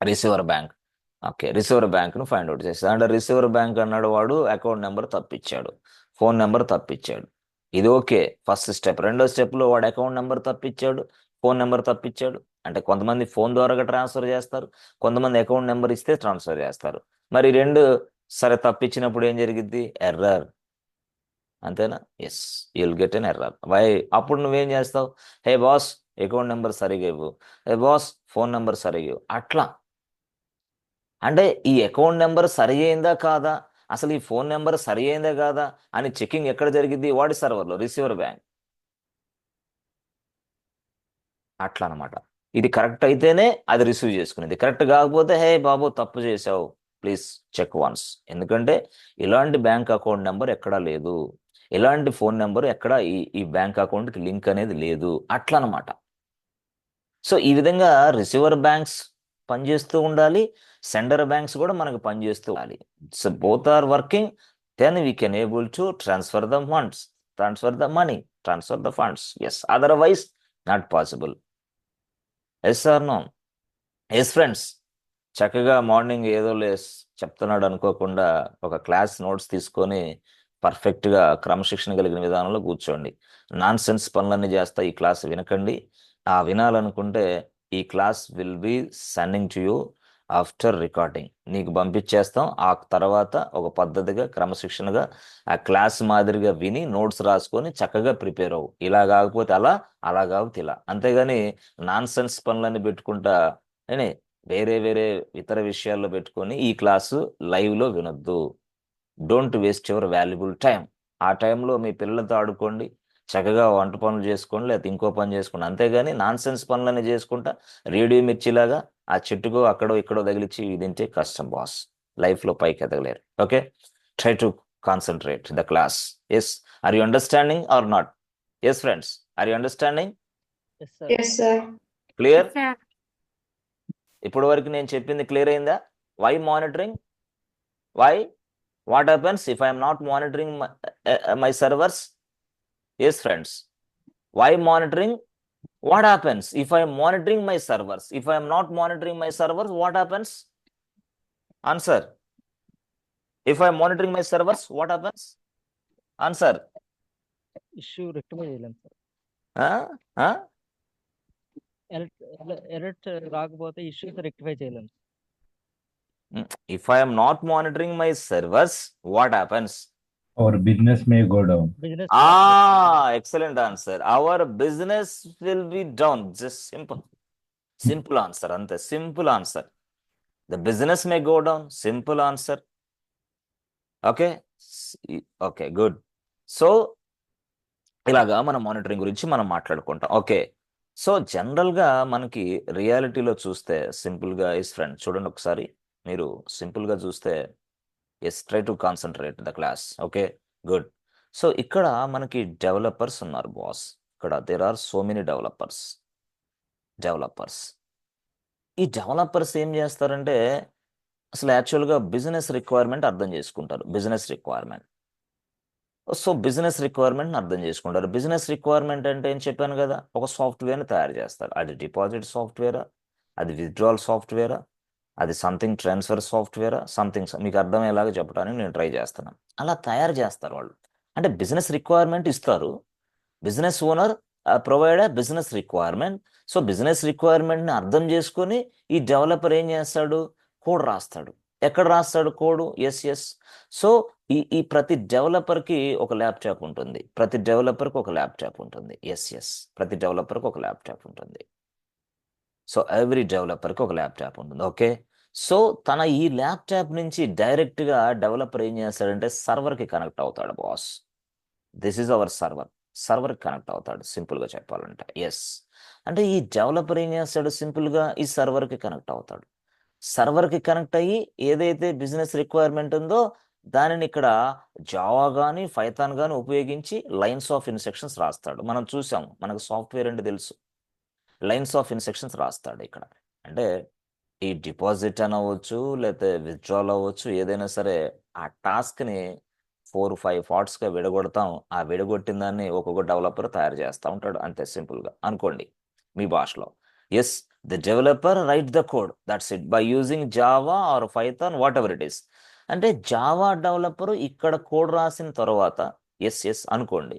receiver bank. Okay, receiver బ్యాంక్ను find out చేస్తాడు. అంటే receiver bank అన్నాడు వాడు account number తప్పించాడు, phone number తప్పించాడు. ఇది okay, first step. రెండో స్టెప్లో వాడు అకౌంట్ నెంబర్ తప్పించాడు, ఫోన్ నెంబర్ తప్పించాడు. అంటే కొంతమంది ఫోన్ ద్వారా ట్రాన్స్ఫర్ చేస్తారు, కొంతమంది అకౌంట్ నెంబర్ ఇస్తే ట్రాన్స్ఫర్ చేస్తారు. మరి 2 సరే తప్పించినప్పుడు ఏం జరిగిద్ది? ఎర్రర్. అంతేనా? Yes, you'll get an error. వై? అప్పుడు నువ్వేం చేస్తావు? హే బాస్ అకౌంట్ నెంబర్ సరిగా ఇవ్వు, హే బాస్ ఫోన్ నెంబర్ సరిగా ఇవ్వు. అట్లా అంటే ఈ అకౌంట్ నెంబర్ సరి అయిందా కాదా, అసలు ఈ ఫోన్ నెంబర్ సరి అయిందా కాదా అని చెకింగ్ ఎక్కడ జరిగింది? వాడి సర్వర్లో, రిసీవర్ బ్యాంక్. అట్లా అనమాట. ఇది కరెక్ట్ అయితేనే అది రిసీవ్ చేసుకునేది, కరెక్ట్ కాకపోతే హే బాబు తప్పు చేసావు ప్లీజ్ చెక్ వన్స్. ఎందుకంటే ఇలాంటి బ్యాంక్ అకౌంట్ నెంబర్ ఎక్కడా లేదు, ఇలాంటి ఫోన్ నెంబర్ ఎక్కడ ఈ బ్యాంక్ అకౌంట్కి లింక్ అనేది లేదు. అట్లా అనమాట. సో ఈ విధంగా రిసీవర్ బ్యాంక్స్ పనిచేస్తూ ఉండాలి, సెండర్ బ్యాంక్స్ కూడా మనకు పనిచేస్తూ ఉండాలి. So both are working, then we can able to transfer the funds, transfer the money, transfer the funds. Yes, otherwise not possible. Yes or no? Yes friends, చక్కగా morning ఏదో చెప్తున్నాడు అనుకోకుండా ఒక క్లాస్ నోట్స్ తీసుకొని పర్ఫెక్ట్గా క్రమశిక్షణ కలిగిన విధానంలో కూర్చోండి. నాన్ సెన్స్ పనులన్నీ చేస్తా ఈ క్లాస్ వినకండి. వినాలనుకుంటే ఈ class will be sending to you after recording. నీకు పంపించేస్తాం. ఆ తర్వాత ఒక పద్ధతిగా క్రమశిక్షణగా ఆ క్లాస్ మాదిరిగా విని నోట్స్ రాసుకొని చక్కగా ప్రిపేర్ అవ్వు. ఇలా కాకపోతే అలా, అలా కాకపోతే ఇలా. అంతేగాని నాన్ సెన్స్ పనులన్నీ పెట్టుకుంటా వేరే వేరే ఇతర విషయాల్లో పెట్టుకొని ఈ క్లాసు లైవ్లో వినొద్దు. Don't waste your valuable time. ఆ టైంలో మీ పిల్లలతో ఆడుకోండి, చక్కగా వంట పనులు చేసుకోండి, లేకపోతే ఇంకో పని చేసుకోండి. అంతేగాని నాన్ సెన్స్ పనులన్నీ చేసుకుంటా రేడియో మిర్చిలాగా ఆ చెట్టుకో అక్కడో ఇక్కడో తగిలిచ్చి తింటే కష్టం బాస్, లైఫ్లో పైకి ఎదగలేరు. Okay, try to concentrate the class. Yes, are you understanding or not? Yes friends, are you understanding? Yes, sir. Clear? Sir. ఇప్పటి వరకు నేను చెప్పింది క్లియర్ అయిందా? Why monitoring? Why? What happens if I am not monitoring my servers? Yes, friends. Why monitoring? What happens if I am monitoring my servers? If I am not monitoring my servers, what happens? Answer. If I am monitoring my servers, what happens? Answer. Issue rectify చేయలేం sir. Alert రాకపోతే issues rectify చేయలేం. If I am not monitoring my servers, what happens? Our business may go down. Business Excellent answer. Our business will be down. Just simple answer. Ante simple answer. The business may go down. Simple answer. Okay. Okay, good. So ఇలాగా మన monitoring గురించి మనం మాట్లాడుకుంటాం. Okay, so జనరల్గా మనకి రియాలిటీలో చూస్తే సింపుల్గా ఇస్ ఫ్రెండ్ చూడండి ఒకసారి, మీరు సింపుల్గా చూస్తే yes, try to concentrate the class. Okay, good. So ఇక్కడ మనకి డెవలపర్స్ ఉన్నారు బాస్. ఇక్కడ there are so many developers. ఈ డెవలపర్స్ ఏం చేస్తారంటే అసలు యాక్చువల్గా బిజినెస్ రిక్వైర్మెంట్ అర్థం చేసుకుంటారు. బిజినెస్ రిక్వైర్మెంట్ అర్థం చేసుకుంటారు. బిజినెస్ రిక్వైర్మెంట్ అంటే ఏం చెప్పాను కదా, ఒక సాఫ్ట్వేర్ని తయారు చేస్తారు. అది డిపాజిట్ సాఫ్ట్వేరా, అది విత్డ్రాల్ సాఫ్ట్వేరా, అది సంథింగ్ ట్రాన్స్ఫర్ సాఫ్ట్వేరా, సంథింగ్ మీకు అర్థమయ్యేలాగా చెప్పడానికి నేను ట్రై చేస్తున్నాను. అలా తయారు చేస్తారు వాళ్ళు. అంటే బిజినెస్ రిక్వైర్మెంట్ ఇస్తారు. Business owner provide business requirement. So business రిక్వైర్మెంట్ని అర్థం చేసుకొని ఈ డెవలపర్ ఏం చేస్తాడు, కోడ్ రాస్తాడు. ఎక్కడ రాస్తాడు కోడు? ఎస్. సో ఈ ప్రతి డెవలపర్కి ఒక ల్యాప్టాప్ ఉంటుంది. ప్రతి డెవలపర్కి ఒక ల్యాప్టాప్ ఉంటుంది. ఎస్. ప్రతి డెవలపర్కి ఒక ల్యాప్టాప్ ఉంటుంది. సో ఎవ్రీ డెవలపర్కి ఒక ల్యాప్టాప్ ఉంటుంది. ఓకే. సో తన ఈ ల్యాప్టాప్ నుంచి డైరెక్ట్గా డెవలపర్ ఏం చేస్తాడంటే సర్వర్కి కనెక్ట్ అవుతాడు బాస్. దిస్ ఈజ్ అవర్ సర్వర్కి కనెక్ట్ అవుతాడు సింపుల్గా చెప్పాలంటే. ఎస్. అంటే ఈ డెవలపర్ ఏం చేస్తాడు, సింపుల్గా ఈ సర్వర్కి కనెక్ట్ అవుతాడు. సర్వర్కి కనెక్ట్ అయ్యి ఏదైతే బిజినెస్ రిక్వైర్మెంట్ ఉందో దానిని ఇక్కడ జావా కానీ పైథాన్ కానీ ఉపయోగించి లైన్స్ ఆఫ్ ఇన్స్ట్రక్షన్స్ రాస్తాడు. మనం చూసాము, మనకు సాఫ్ట్వేర్ అంటే తెలుసు. లైన్స్ ఆఫ్ ఇన్స్ట్రక్షన్స్ రాస్తాడు ఇక్కడ. అంటే ఈ డిపాజిట్ అని అవ్వచ్చు, లేకపోతే విత్డ్రాల్ అవ్వచ్చు, ఏదైనా సరే ఆ టాస్క్ని 4-5 పార్ట్స్గా విడగొడతాం. ఆ విడగొట్టిన దాన్ని ఒక్కొక్క డెవలపర్ తయారు చేస్తూ ఉంటాడు. అంతే సింపుల్గా అనుకోండి మీ భాషలో. Yes, the developer write the code, that's it, by using Java or Python whatever it is. అంటే జావా డెవలపర్ ఇక్కడ కోడ్ రాసిన తర్వాత ఎస్ అనుకోండి,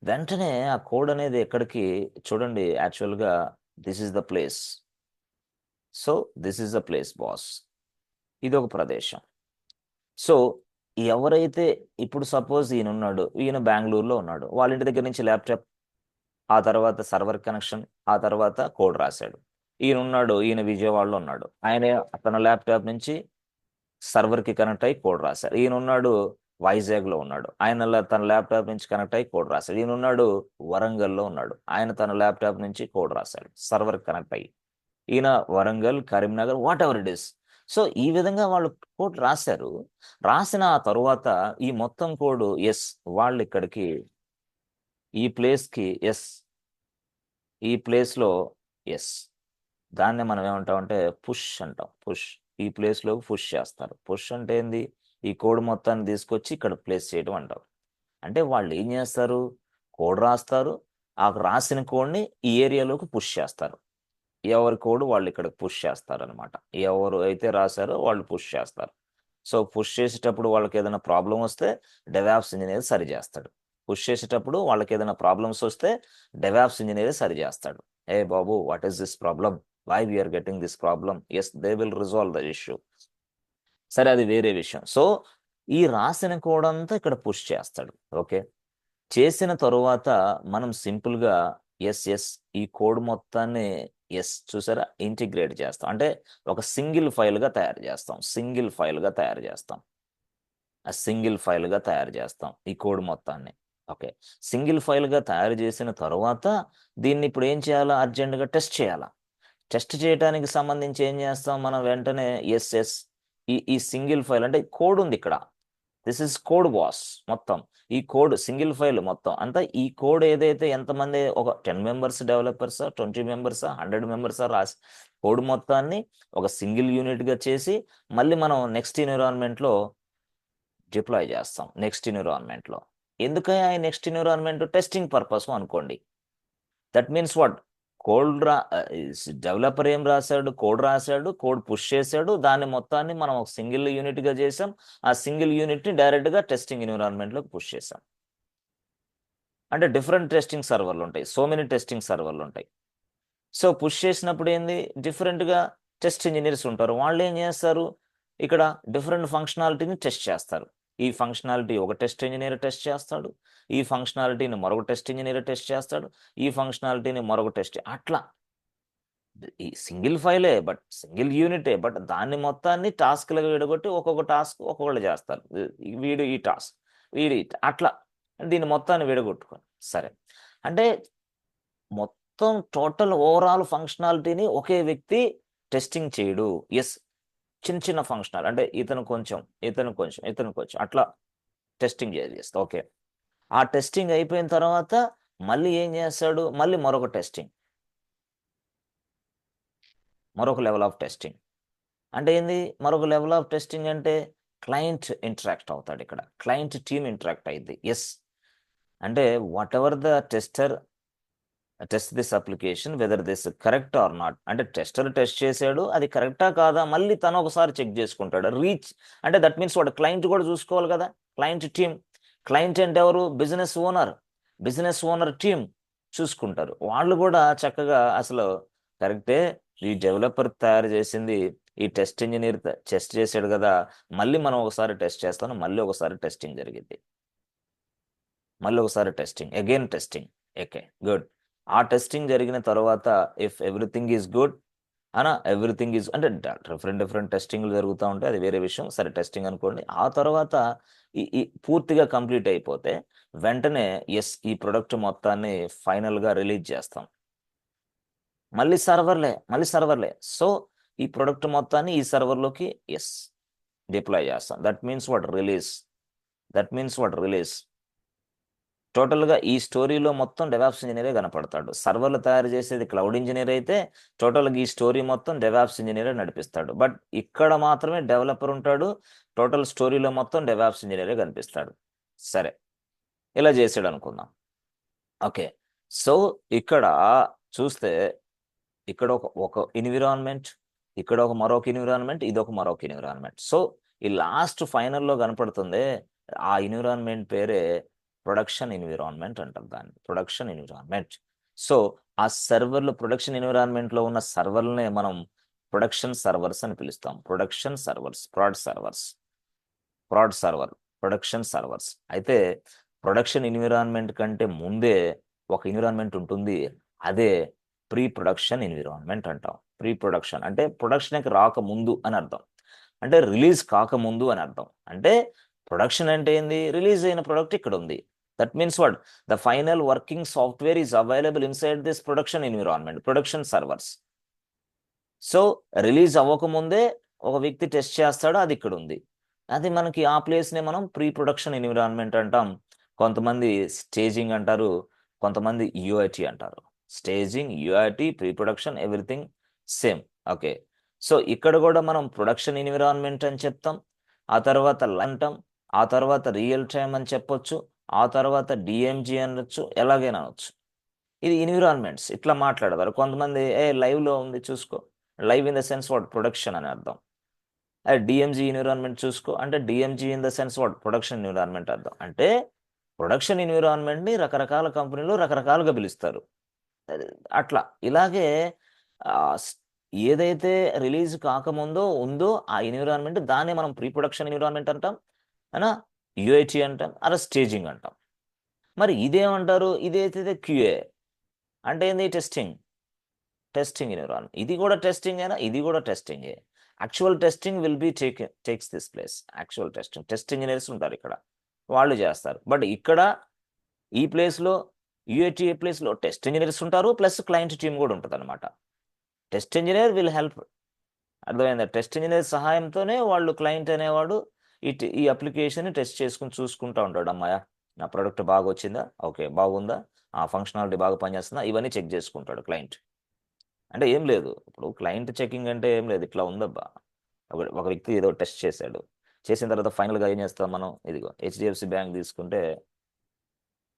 వెంటనే ఆ కోడ్ అనేది ఎక్కడికి చూడండి. యాక్చువల్గా this is the place. So this is the place boss. ఇది ఒక ప్రదేశం. సో ఎవరైతే ఇప్పుడు సపోజ్ ఈయన ఉన్నాడు, ఈయన బెంగళూరులో ఉన్నాడు, వాళ్ళ ఇంటి దగ్గర నుంచి ల్యాప్టాప్, ఆ తర్వాత సర్వర్ కనెక్షన్, ఆ తర్వాత కోడ్ రాశాడు. ఈయన ఉన్నాడు, ఈయన విజయవాడలో ఉన్నాడు, ఆయన తన ల్యాప్టాప్ నుంచి సర్వర్కి కనెక్ట్ అయ్యి కోడ్ రాశాడు. ఈయన ఉన్నాడు వైజాగ్లో ఉన్నాడు, ఆయన తన ల్యాప్టాప్ నుంచి కనెక్ట్ అయ్యి కోడ్ రాశాడు. ఈయన ఉన్నాడు వరంగల్లో ఉన్నాడు, ఆయన తన ల్యాప్టాప్ నుంచి కోడ్ రాశాడు సర్వర్కి కనెక్ట్ అయ్యి. ఈయన Warangal, Karimnagar, what ever it is. So ఈ విధంగా వాళ్ళు కోడ్ రాశారు. రాసిన ఆ తరువాత ఈ మొత్తం కోడ్ ఎస్ వాళ్ళు ఇక్కడికి ఈ ప్లేస్కి ఎస్, ఈ ప్లేస్లో ఎస్, దాన్ని మనం ఏమంటామంటే పుష్ అంటాం. పుష్, ఈ ప్లేస్లో పుష్ చేస్తారు. పుష్ అంటే ఏంది, ఈ కోడ్ మొత్తాన్ని తీసుకొచ్చి ఇక్కడ ప్లేస్ చేయడం అంటాం. అంటే వాళ్ళు ఏం చేస్తారు, కోడ్ రాస్తారు, ఆ రాసిన కోడ్ని ఈ ఏరియాలోకి పుష్ చేస్తారు. ఎవరి కోడ్ వాళ్ళు ఇక్కడ పుష్ చేస్తారు అనమాట. ఎవరు అయితే రాశారో వాళ్ళు పుష్ చేస్తారు. సో పుష్ చేసేటప్పుడు వాళ్ళకి ఏదైనా ప్రాబ్లం వస్తే డెవాప్స్ ఇంజనీర్ సరి చేస్తాడు. పుష్ చేసేటప్పుడు వాళ్ళకి ఏదైనా ప్రాబ్లమ్స్ వస్తే డెవాప్స్ ఇంజనీర్ సరి చేస్తాడు. ఏ బాబు, what is this problem, why we're getting this problem, yes they will resolve the issue. సరే, అది వేరే విషయం. సో ఈ రాసిన కోడ్ అంతా ఇక్కడ పుష్ చేస్తాడు. ఓకే, చేసిన తరువాత మనం సింపుల్గా ఎస్ ఈ కోడ్ మొత్తాన్ని ఎస్ చూసారా ఇంటిగ్రేట్ చేస్తాం. అంటే ఒక సింగిల్ ఫైల్గా తయారు చేస్తాం. ఈ కోడ్ మొత్తాన్ని. ఓకే, సింగిల్ ఫైల్గా తయారు చేసిన తర్వాత దీన్ని ఇప్పుడు ఏం చేయాలా, అర్జెంటుగా టెస్ట్ చేయాలా. టెస్ట్ చేయడానికి సంబంధించి ఏం చేస్తాం మనం, వెంటనే ఎస్ ఈ సింగిల్ ఫైల్ అంటే కోడ్ ఉంది ఇక్కడ, దిస్ ఇస్ కోడ్ బాస్. మొత్తం ఈ కోడ్ సింగిల్ ఫైల్ మొత్తం అంతా, ఈ కోడ్ ఏదైతే ఎంతమంది, ఒక 10 మెంబర్స్ డెవలపర్సా, 20 మెంబర్సా, 100 మెంబర్సా రాసి కోడ్ మొత్తాన్ని ఒక సింగిల్ యూనిట్గా చేసి మళ్ళీ మనం నెక్స్ట్ ఎన్విరాన్మెంట్లో డిప్లాయ్ చేస్తాం. ఎందుకయ్యా ఈ నెక్స్ట్ ఎన్విరాన్మెంట్, టెస్టింగ్ పర్పస్ అనుకోండి. That means what, code developer ఏం రాశాడు, కోడ్ పుష్ చేశాడు, దాన్ని మొత్తాన్ని మనం ఒక సింగిల్ యూనిట్గా చేసాం. ఆ సింగిల్ యూనిట్ని డైరెక్ట్గా టెస్టింగ్ ఎన్విరాన్మెంట్లోకి పుష్ చేసాం. అంటే డిఫరెంట్ టెస్టింగ్ సర్వర్లు ఉంటాయి, సో మెనీ టెస్టింగ్ సర్వర్లు ఉంటాయి. సో పుష్ చేసినప్పుడు ఏంది, డిఫరెంట్గా టెస్ట్ ఇంజనీర్స్ ఉంటారు. వాళ్ళు ఏం చేస్తారు, ఇక్కడ డిఫరెంట్ ఫంక్షనాలిటీని టెస్ట్ చేస్తారు. ఈ ఫంక్షనాలిటీ ఒక టెస్ట్ ఇంజనీర్ టెస్ట్ చేస్తాడు, ఈ ఫంక్షనాలిటీని మరొక టెస్ట్ ఇంజనీర్ టెస్ట్ చేస్తాడు, ఈ ఫంక్షనాలిటీని మరొక టెస్ట్, అట్లా ఈ సింగిల్ ఫైలే బట్ సింగిల్ యూనిటే, బట్ దాన్ని మొత్తాన్ని టాస్క్లుగా విడగొట్టి ఒక్కొక్క టాస్క్ ఒక్కొక్కళ్ళు చేస్తారు. వీడు ఈ టాస్క్, వీడు అట్లా దీన్ని మొత్తాన్ని విడగొట్టుకొని. సరే, అంటే మొత్తం టోటల్ ఓవరాల్ ఫంక్షనాలిటీని ఒకే వ్యక్తి టెస్టింగ్ చేయడు. ఎస్, చిన్న ఫంక్షనల్ అంటే ఇతను కొంచెం అట్లా టెస్టింగ్ చేస్తాం. ఓకే, ఆ టెస్టింగ్ అయిపోయిన తర్వాత మళ్ళీ ఏం చేస్తాడు, మళ్ళీ మరొక టెస్టింగ్, మరొక లెవెల్ ఆఫ్ టెస్టింగ్. అంటే ఏంది మరొక లెవెల్ ఆఫ్ టెస్టింగ్ అంటే క్లయింట్ ఇంటరాక్ట్ అవుతాడు, ఇక్కడ క్లయింట్ టీమ్ ఇంటరాక్ట్ అయింది. ఎస్ అంటే what ever the tester test this application whether this correct or not, అంటే టెస్టర్ టెస్ట్ చేశాడు, అది కరెక్టా కాదా మళ్ళీ తను ఒకసారి చెక్ చేసుకుంటాడు. రీచ్ అంటే దట్ మీన్స్ వాడు క్లయింట్ కూడా చూసుకోవాలి కదా, క్లయింట్ టీమ్. క్లయింట్ అంటే ఎవరు, బిజినెస్ ఓనర్ టీమ్ చూసుకుంటారు. వాళ్ళు కూడా చక్కగా అసలు కరెక్టే, ఈ డెవలపర్ తయారు చేసింది, ఈ టెస్ట్ ఇంజనీర్ టెస్ట్ చేశాడు కదా, మళ్ళీ మనం ఒకసారి టెస్ట్ చేస్తాను, మళ్ళీ ఒకసారి టెస్టింగ్ జరిగింది, మళ్ళీ ఒకసారి testing, again testing. Okay good. ఆ టెస్టింగ్ జరిగిన తర్వాత if everything is good everything is అంటే డిఫరెంట్ టెస్టింగ్లు జరుగుతూ ఉంటాయి, అది వేరే విషయం, సరే టెస్టింగ్ అనుకోండి. ఆ తర్వాత ఈ పూర్తిగా కంప్లీట్ అయిపోతే వెంటనే ఎస్ ఈ ప్రొడక్ట్ మొత్తాన్ని ఫైనల్గా రిలీజ్ చేస్తాం, మళ్ళీ సర్వర్లే. సో ఈ ప్రొడక్ట్ మొత్తాన్ని ఈ సర్వర్లోకి ఎస్ డిప్లాయ్ చేస్తాం. That means what release. టోటల్గా ఈ స్టోరీలో మొత్తం డెవాప్స్ ఇంజనీరే కనపడతాడు. సర్వర్లు తయారు చేసేది క్లౌడ్ ఇంజనీర్ అయితే టోటల్గా ఈ స్టోరీ మొత్తం డెవాప్స్ ఇంజనీరే నడిపిస్తాడు. బట్ ఇక్కడ మాత్రమే డెవలపర్ ఉంటాడు, టోటల్ స్టోరీలో మొత్తం డెవాప్స్ ఇంజనీరే కనిపిస్తాడు. సరే ఇలా చేసాడు అనుకుందాం. ఓకే, సో ఇక్కడ చూస్తే ఇక్కడ ఒక ఎన్విరాన్మెంట్, ఇక్కడ ఒక మరొక ఎన్విరాన్మెంట్, ఇది ఒక మరొక ఎన్విరాన్మెంట్. సో ఈ లాస్ట్ ఫైనల్లో కనపడుతుంది, ఆ ఎన్విరాన్మెంట్ పేరే ప్రొడక్షన్ ఎన్విరాన్మెంట్ అంటారు దాన్ని, ప్రొడక్షన్ ఎన్విరాన్మెంట్. సో ఆ సర్వర్లు ప్రొడక్షన్ ఎన్విరాన్మెంట్లో ఉన్న సర్వర్లనే మనం ప్రొడక్షన్ సర్వర్స్ అని పిలుస్తాం. Production servers, proud server, production servers. అయితే ప్రొడక్షన్ ఎన్విరాన్మెంట్ కంటే ముందే ఒక ఎన్విరాన్మెంట్ ఉంటుంది, అదే ప్రీ ప్రొడక్షన్ ఎన్విరాన్మెంట్ అంటాం. ప్రీ ప్రొడక్షన్ అంటే ప్రొడక్షన్కి రాకముందు అని అర్థం, అంటే రిలీజ్ కాకముందు అని అర్థం. అంటే ప్రొడక్షన్ అంటే ఏంది, రిలీజ్ అయిన ప్రొడక్ట్ ఇక్కడ ఉంది. That means what, the final working software is available inside this production environment, production servers. So release అవ్వకముందే ఒక వ్యక్తి టెస్ట్ చేస్తాడు, అది ఇక్కడ ఉంది. అది మనకి ఆ ప్లేస్ని మనం ప్రీ ప్రొడక్షన్ ఎన్విరాన్మెంట్ అంటాం. కొంతమంది స్టేజింగ్ అంటారు, కొంతమంది యూఐటీ అంటారు. Staging, UIT, pre production everything same. Okay, so ఇక్కడ కూడా మనం ప్రొడక్షన్ ఎన్విరాన్మెంట్ అని చెప్తాం, ఆ తర్వాత అంటాం, ఆ తర్వాత రియల్ టైమ్ అని చెప్పొచ్చు, ఆ తర్వాత డిఎంజీ అనొచ్చు, ఎలాగైనా అనొచ్చు. ఇది ఎన్విరాన్మెంట్స్ ఇట్లా మాట్లాడతారు. కొంతమంది లైవ్లో ఉంది చూసుకో, live in the sense what production అని అర్థం. డిఎంజీ ఎన్విరాన్మెంట్ చూసుకో అంటే DMG in the sense what production environment అర్థం. అంటే ప్రొడక్షన్ ఎన్విరాన్మెంట్ని రకరకాల కంపెనీలు రకరకాలుగా పిలుస్తారు. అట్లా ఇలాగే ఏదైతే రిలీజ్ కాకముందో ఉందో ఆ ఎన్విరాన్మెంట్, దాన్ని మనం ప్రీ ప్రొడక్షన్ ఎన్విరాన్మెంట్ అంటాం, అనా యూఐటీ అంటాం, అలా స్టేజింగ్ అంటాం. మరి ఇదేమంటారు, ఇదైతే క్యూఏ అంటే ఏంది, టెస్టింగ్ ఎన్విరాన్మెంట్. ఇది కూడా టెస్టింగ్ అయినా, ఇది కూడా టెస్టింగే. Actual testing will be takes this place. Actual test engineers ఉంటారు ఇక్కడ, వాళ్ళు చేస్తారు. బట్ ఇక్కడ ఈ ప్లేస్లో యూఐటీ ప్లేస్లో టెస్ట్ ఇంజనీర్స్ ఉంటారు, ప్లస్ క్లయింట్ టీమ్ కూడా ఉంటుంది అనమాట. టెస్ట్ ఇంజనీర్ విల్ హెల్ప్, అర్థమైందా? టెస్ట్ ఇంజనీర్ సహాయంతోనే వాళ్ళు క్లయింట్ అనేవాడు ఈ అప్లికేషన్ని టెస్ట్ చేసుకుని చూసుకుంటూ ఉంటాడు. అమ్మాయ నా ప్రోడక్ట్ బాగా వచ్చిందా, ఓకే బాగుందా, ఆ ఫంక్షనాలిటీ బాగా పనిచేస్తుందా, ఇవన్నీ చెక్ చేసుకుంటాడు క్లయింట్. అంటే ఏం లేదు, ఇప్పుడు క్లయింట్ చెకింగ్ అంటే ఏం లేదు, ఇట్లా ఉందబ్బా, ఒక వ్యక్తి ఏదో టెస్ట్ చేశాడు, చేసిన తర్వాత ఫైనల్గా ఏం చేస్తాం మనం, ఇదిగో హెచ్డిఎఫ్సి బ్యాంక్ తీసుకుంటే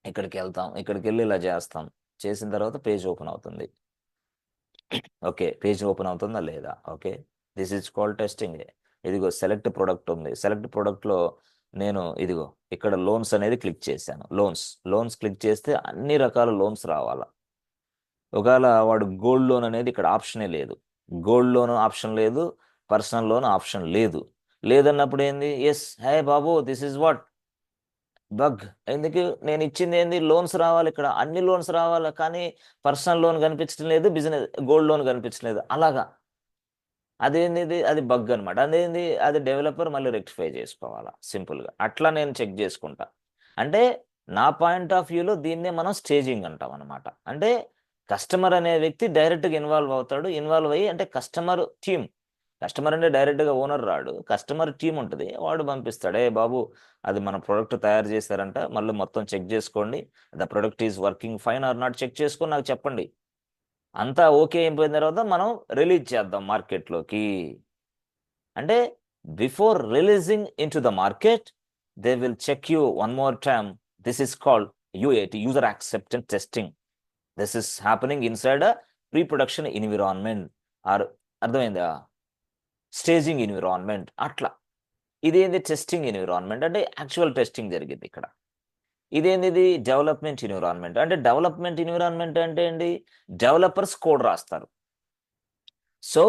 ఇక్కడికి వెళ్తాం, ఇక్కడికి వెళ్ళి ఇలా చేస్తాం, చేసిన తర్వాత పేజ్ ఓపెన్ అవుతుంది. ఓకే, పేజ్ ఓపెన్ అవుతుందా లేదా, okay this is called testing. ఇదిగో సెలెక్ట్ ప్రొడక్ట్ ఉంది, సెలెక్ట్ ప్రొడక్ట్లో నేను ఇదిగో ఇక్కడ లోన్స్ అనేది క్లిక్ చేశాను, లోన్స్ క్లిక్ చేస్తే అన్ని రకాల లోన్స్ రావాలా. ఒకవేళ వాడు గోల్డ్ లోన్ అనేది ఇక్కడ ఆప్షనే లేదు, గోల్డ్ లోన్ ఆప్షన్ లేదు, పర్సనల్ లోన్ ఆప్షన్ లేదన్నప్పుడు ఏంది, ఎస్ హే బాబు దిస్ ఇస్ వాట్ బగ్. ఎందుకు నేను ఇచ్చింది ఏంది, లోన్స్ రావాలి, ఇక్కడ అన్ని లోన్స్ రావాలి, కానీ పర్సనల్ లోన్ కనిపించడం లేదు, బిజినెస్ గోల్డ్ లోన్ కనిపించడం లేదు. అలాగా అదేంది, అది బగ్ అనమాట. అదేంది, అది డెవలపర్ మళ్ళీ రెక్టిఫై చేసుకోవాలా సింపుల్గా. అట్లా నేను చెక్ చేసుకుంటా. అంటే నా పాయింట్ ఆఫ్ వ్యూలో దీన్నే మనం స్టేజింగ్ అంటాం అనమాట. అంటే కస్టమర్ అనే వ్యక్తి డైరెక్ట్గా ఇన్వాల్వ్ అవుతాడు, ఇన్వాల్వ్ అయ్యి అంటే కస్టమర్ టీమ్ కస్టమర్ అంటే డైరెక్ట్గా ఓనర్ రాడు, కస్టమర్ టీం ఉంటుంది, వాడు పంపిస్తాడు, ఏ బాబు అది మన ప్రోడక్ట్ తయారు చేశారంట, మళ్ళీ మొత్తం చెక్ చేసుకోండి, the product is working fine or not check చేసుకొని నాకు చెప్పండి, అంతా ఓకే అయిపోయిన తర్వాత మనం రిలీజ్ చేద్దాం మార్కెట్లోకి. అంటే before releasing into the market they will check you one more time. This is called UAT, user acceptance testing. This is happening inside a pre production environment or అర్థమైందా, staging environment. అట్లా ఇదేంది testing environment అంటే actual testing జరిగింది ఇక్కడ. ఇదేంది ఇది development environment అంటే development environment అంటే ఏంటి, డెవలపర్స్ కోడ్ రాస్తారు. సో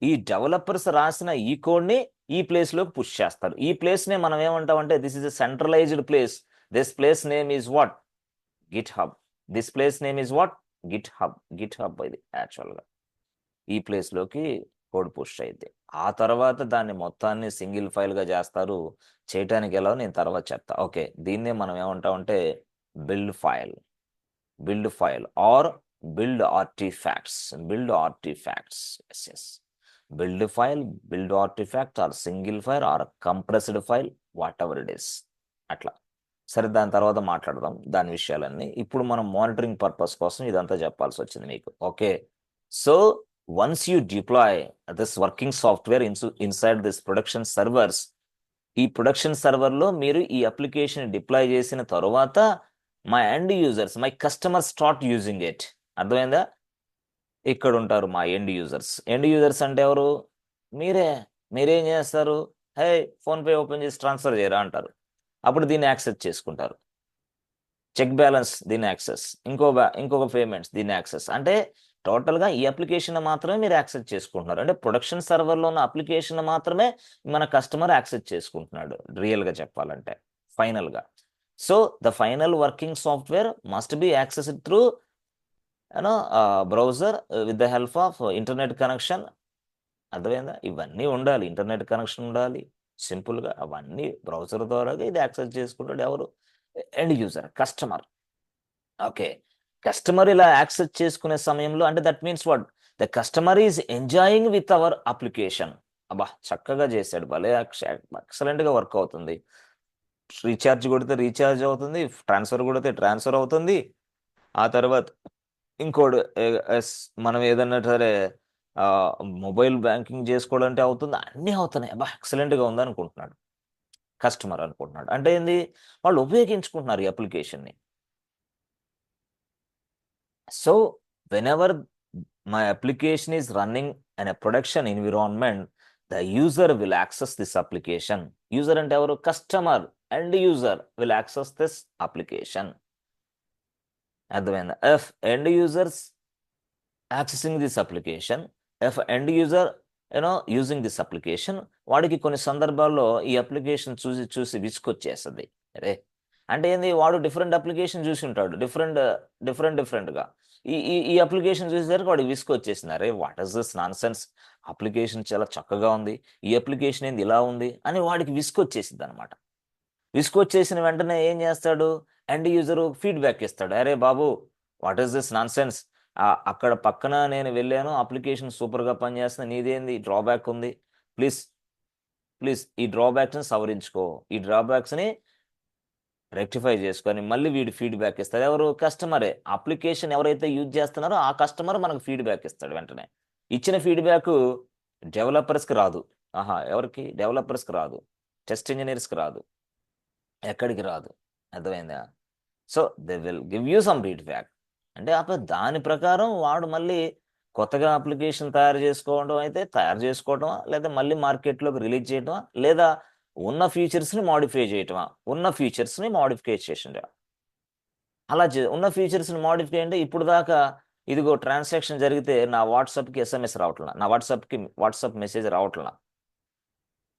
ఈ డెవలపర్స్ రాసిన ఈ కోడ్ని ఈ ప్లేస్లోకి పుష్ చేస్తారు. ఈ ప్లేస్నే మనం ఏమంటామంటే this is a centralized place. This place name is what, GitHub. This place name is what, GitHub. GitHub ఇది యాక్చువల్గా ఈ ప్లేస్లోకి కోడ్ పుష్ అయితే ఆ తర్వాత దాన్ని మొత్తాన్ని సింగిల్ ఫైల్గా చేస్తారు. చేయటానికి ఎలా నేను తర్వాత చెప్తా. ఓకే, దీన్నే మనం ఏమంటామంటే build file. Build file or build artifacts. Build artifacts. Yes. Build file, build artifact or single file or compressed file, whatever it is. అట్లా సరే, దాని తర్వాత మాట్లాడదాం దాని విషయాలన్నీ. ఇప్పుడు మనం మానిటరింగ్ పర్పస్ కోసం ఇదంతా చెప్పాల్సి వచ్చింది మీకు. Okay, so once you deploy this working software inside this production servers, ఈ ప్రొడక్షన్ సర్వర్లో మీరు ఈ అప్లికేషన్ డిప్లాయ్ చేసిన తర్వాత my end users, my customer start using it. అర్థమైందా, ఇక్కడ ఉంటారు మా ఎండ్ యూజర్స్. ఎండ్ యూజర్స్ అంటే ఎవరు, మీరేం చేస్తారు, హే ఫోన్పే ఓపెన్ చేసి ట్రాన్స్ఫర్ చేయరా అంటారు, అప్పుడు దీన్ని యాక్సెస్ చేసుకుంటారు. చెక్ బ్యాలెన్స్ దీన్ని యాక్సెస్, ఇంకొక పేమెంట్స్ దీన్ని యాక్సెస్. అంటే టోటల్గా ఈ అప్లికేషన్ మాత్రమే మీరు యాక్సెస్ చేసుకుంటున్నారు. అంటే ప్రొడక్షన్ సర్వర్లో ఉన్న అప్లికేషన్ మాత్రమే మన కస్టమర్ యాక్సెస్ చేసుకుంటున్నాడు రియల్గా చెప్పాలంటే ఫైనల్గా. So the final working software must B accessed through browser with the help of internet connection. అర్థమైందా, ఇవన్నీ ఉండాలి, ఇంటర్నెట్ కనెక్షన్ ఉండాలి సింపుల్గా. అవన్నీ బ్రౌజర్ ద్వారా ఇది యాక్సెస్ చేసుకుంటాడు ఎవరు, end user, customer. Okay, customer ఇలా యాక్సెస్ చేసుకునే సమయంలో అంటే that means what, the customer is enjoying with our application. అబ్బా చక్కగా చేశాడు, భలే ఎక్సలెంట్గా వర్క్ అవుతుంది, రీఛార్జ్ కొడితే రీఛార్జ్ అవుతుంది, ట్రాన్స్ఫర్ కొడితే ట్రాన్స్ఫర్ అవుతుంది, ఆ తర్వాత ఇంకోటి మనం ఏదన్నా సరే మొబైల్ బ్యాంకింగ్ చేసుకోవాలంటే అవుతుంది, అన్నీ అవుతున్నాయి, అబ్బా ఎక్సలెంట్గా ఉంది అనుకుంటున్నాడు కస్టమర్ అనుకుంటున్నాడు. అంటే ఏంది, వాళ్ళు ఉపయోగించుకుంటున్నారు ఈ అప్లికేషన్ని. So whenever my application is running in a production environment, the user will access this application. User అంటే ఎవరు, customer. End user will access this application. అర్థమైందా, if end users accessing this application, if end user using this application, వాడికి కొన్ని సందర్భాల్లో ఈ application చూసి విసుకొచ్చేస్తుంది. అరే అంటే ఏంది, వాడు డిఫరెంట్ అప్లికేషన్ చూసి ఉంటాడు, డిఫరెంట్గా ఈ అప్లికేషన్ చూసేసరికి వాడికి విసుకొచ్చేసింది. అరే what is this non sense, application చాలా చక్కగా ఉంది, ఈ అప్లికేషన్ ఏంది ఇలా ఉంది అని వాడికి విసుకొచ్చేసింది అనమాట. విసుకొచ్చేసిన వెంటనే ఏం చేస్తాడు, ఎండ్ యూజర్ ఫీడ్బ్యాక్ ఇస్తాడు, అరే బాబు what is this nonsense, అక్కడ పక్కన నేను వెళ్ళాను, అప్లికేషన్ సూపర్గా పనిచేస్తుంది, నీదేంది డ్రాబ్యాక్ ఉంది, ప్లీజ్ ఈ డ్రాబ్యాక్స్ని సవరించుకో, ఈ డ్రాబ్యాక్స్ని రెక్టిఫై చేసుకొని మళ్ళీ వీడు ఫీడ్బ్యాక్ ఇస్తాడు. ఎవరు, కస్టమరే. అప్లికేషన్ ఎవరైతే యూజ్ చేస్తున్నారో ఆ కస్టమర్ మనకు ఫీడ్బ్యాక్ ఇస్తాడు. వెంటనే ఇచ్చిన ఫీడ్బ్యాక్ డెవలపర్స్కి రాదు, ఎవరికి, డెవలపర్స్కి రాదు, టెస్ట్ ఇంజనీర్స్కి రాదు, ఎక్కడికి రాదు. అర్థమైందా, so they will give you some feedback. అంటే అప్పుడు దాని ప్రకారం వాడు మళ్ళీ కొత్తగా అప్లికేషన్ తయారు చేసుకోవటమా, లేదా మళ్ళీ మార్కెట్లోకి రిలీజ్ చేయటమా, లేదా ఉన్న ఫీచర్స్ని మాడిఫై చేయటమా, ఉన్న ఫీచర్స్ని మాడిఫై చేసిండ. అలా ఉన్న ఫీచర్స్ని మాడిఫై అంటే ఇప్పుడు దాకా ఇదిగో ట్రాన్సాక్షన్ జరిగితే నా వాట్సాప్కి SMS రావట్లా, నా వాట్సాప్ మెసేజ్ రావట్లా.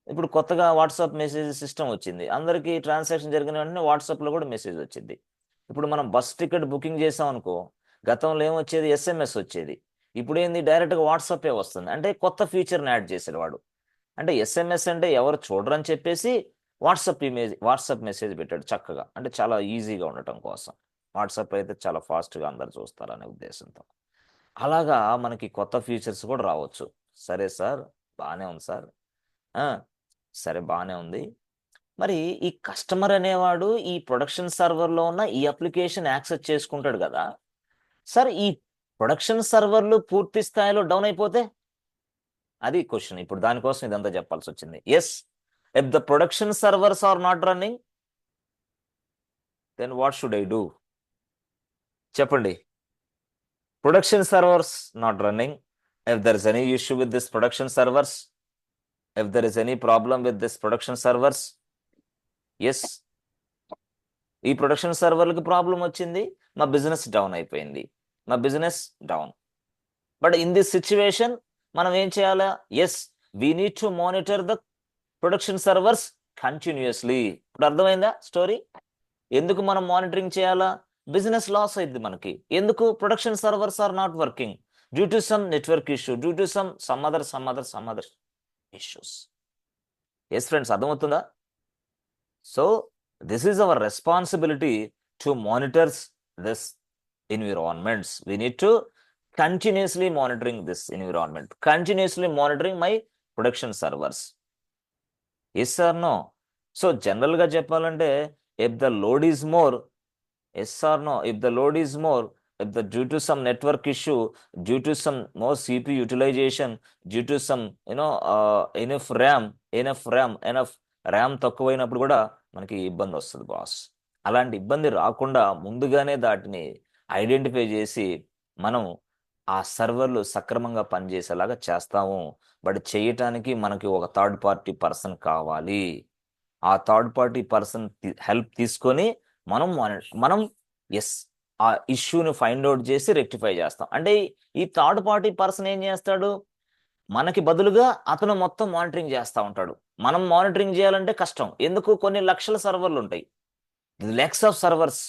ఇప్పుడు కొత్తగా వాట్సాప్ మెసేజ్ సిస్టమ్ వచ్చింది, అందరికీ ట్రాన్సాక్షన్ జరిగిన వెంటనే వాట్సాప్లో కూడా మెసేజ్ వచ్చింది. ఇప్పుడు మనం బస్ టికెట్ బుకింగ్ చేసాం అనుకో, గతంలో ఏమొచ్చేది, SMS వచ్చేది, ఇప్పుడు ఏంది డైరెక్ట్గా వాట్సాపే వస్తుంది. అంటే కొత్త ఫీచర్ని యాడ్ చేశాడు వాడు. అంటే SMS అంటే ఎవరు చూడరని చెప్పేసి వాట్సాప్ మెసేజ్ పెట్టాడు చక్కగా, అంటే చాలా ఈజీగా ఉండటం కోసం. వాట్సాప్ అయితే చాలా ఫాస్ట్గా అందరు చూస్తారనే ఉద్దేశంతో అలాగా మనకి కొత్త ఫీచర్స్ కూడా రావచ్చు. సరే సార్, బాగానే ఉంది సార్. సరే బాగానే ఉంది. మరి ఈ కస్టమర్ అనేవాడు ఈ ప్రొడక్షన్ సర్వర్లో ఉన్న ఈ అప్లికేషన్ యాక్సెస్ చేసుకుంటాడు కదా సార్. ఈ ప్రొడక్షన్ సర్వర్లు పూర్తి స్థాయిలో డౌన్ అయిపోతే అది క్వశ్చన్. ఇప్పుడు దానికోసం ఇదంతా చెప్పాల్సి వచ్చింది. Yes, if the production servers are not running, then what should I do? చెప్పండి. Production servers not running. If there is any issue with this production servers, if there is any problem with this production servers, yes, ఈ production సర్వర్లకి problem వచ్చింది, మా business down అయిపోయింది, మా business down. But in this situation మనం ఏం చేయాలా? Yes, we need to monitor the production servers continuously. ఇప్పుడు అర్థమైందా స్టోరీ? ఎందుకు మనం మానిటరింగ్ చేయాలా? బిజినెస్ లాస్ అయింది మనకి. ఎందుకు? Production servers are not working due to some network issue, due to some other issues. Yes friends, అర్థమవుతుందా? So this is our responsibility to monitor this environments. We need to continuously monitoring this environment, continuously monitoring my production servers. Yes or no? So general ga cheppalante, if the load is more, yes or no? If the load is more, if the due to some network issue, due to some more CPU utilization, due to some enough RAM తక్కువైనప్పుడు కూడా మనకి ఇబ్బంది వస్తుంది boss. అలాంటి ఇబ్బంది రాకుండా ముందుగానే దాటిని identify చేసి మనం ఆ సర్వర్లు సక్రమంగా పనిచేసేలాగా చేస్తాము. బట్ చేయటానికి మనకి ఒక థర్డ్ పార్టీ పర్సన్ కావాలి. ఆ థర్డ్ పార్టీ పర్సన్ హెల్ప్ తీసుకొని మనం ఎస్ ఆ ఇష్యూని ఫైండ్ అవుట్ చేసి రెక్టిఫై చేస్తాం. అంటే ఈ థర్డ్ పార్టీ పర్సన్ ఏం చేస్తాడు? మనకి బదులుగా అతను మొత్తం మానిటరింగ్ చేస్తూ ఉంటాడు. మనం మానిటరింగ్ చేయాలంటే కష్టం. ఎందుకు? కొన్ని లక్షల సర్వర్లు ఉంటాయి, ల్యాక్స్ ఆఫ్ సర్వర్స్.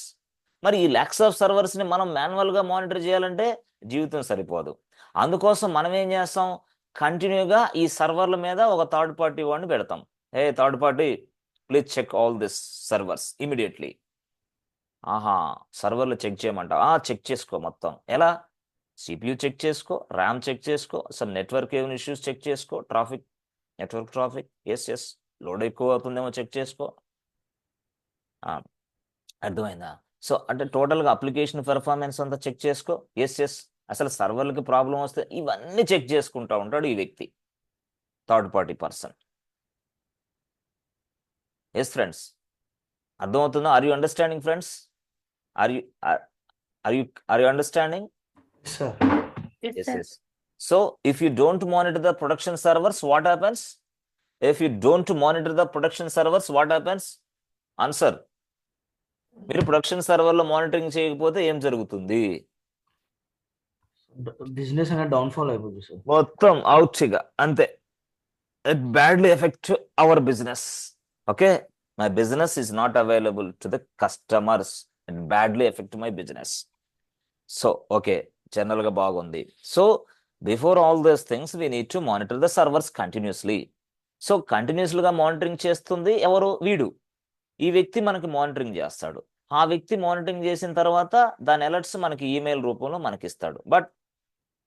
మరి ఈ ల్యాక్స్ ఆఫ్ సర్వర్స్ని మనం మాన్యువల్గా మానిటర్ చేయాలంటే జీవితం సరిపోదు. అందుకోసం మనం ఏం చేస్తాం? కంటిన్యూగా ఈ సర్వర్ల మీద ఒక థర్డ్ పార్టీ వాడిని పెడతాం. Hey third party, please check all this servers immediately. సర్వర్లు చెక్ చేయమంట. చెక్ చేసుకో మొత్తం. ఎలా? CPU చెక్ చేసుకో, ర్యామ్ చెక్ చేసుకో, అసలు నెట్వర్క్ ఏమైనా ఇష్యూస్ చెక్ చేసుకో, నెట్వర్క్ ట్రాఫిక్, ఎస్ లోడ్ ఎక్కువ అవుతుందేమో చెక్ చేసుకో. అర్థమైందా? సో అంటే టోటల్గా అప్లికేషన్ పెర్ఫార్మెన్స్ అంతా చెక్ చేసుకో. ఎస్ అసలు సర్వర్లకి ప్రాబ్లం వస్తే ఇవన్నీ చెక్ చేసుకుంటా ఉంటాడు ఈ వ్యక్తి, third party person. Yes friends, అర్థమవుతుందా? Are you understanding friends? Are you understanding? Sir. Yes. So if you don't monitor the production servers, what happens? If you don't monitor the production servers, what happens? Answer. మీరు production సర్వర్లో monitoring చేయకపోతే ఏం జరుగుతుంది? Business అనేది downfall అయిపోతుంది sir. మొత్తం అవుట్గా అంతే. It badly effect our business. Okay, my business is not available to the customers. It badly affect my business. So okay, జనరల్గా బాగుంది. So before all these things we need to monitor the servers continuously. So కంటిన్యూస్గా monitoring చేస్తుంది ఎవరు? వీడు. ఈ వ్యక్తి మనకి monitoring చేస్తాడు. ఆ వ్యక్తి మానిటరింగ్ చేసిన తర్వాత దాని అలర్ట్స్ మనకి ఈమెయిల్ రూపంలో మనకి ఇస్తాడు. బట్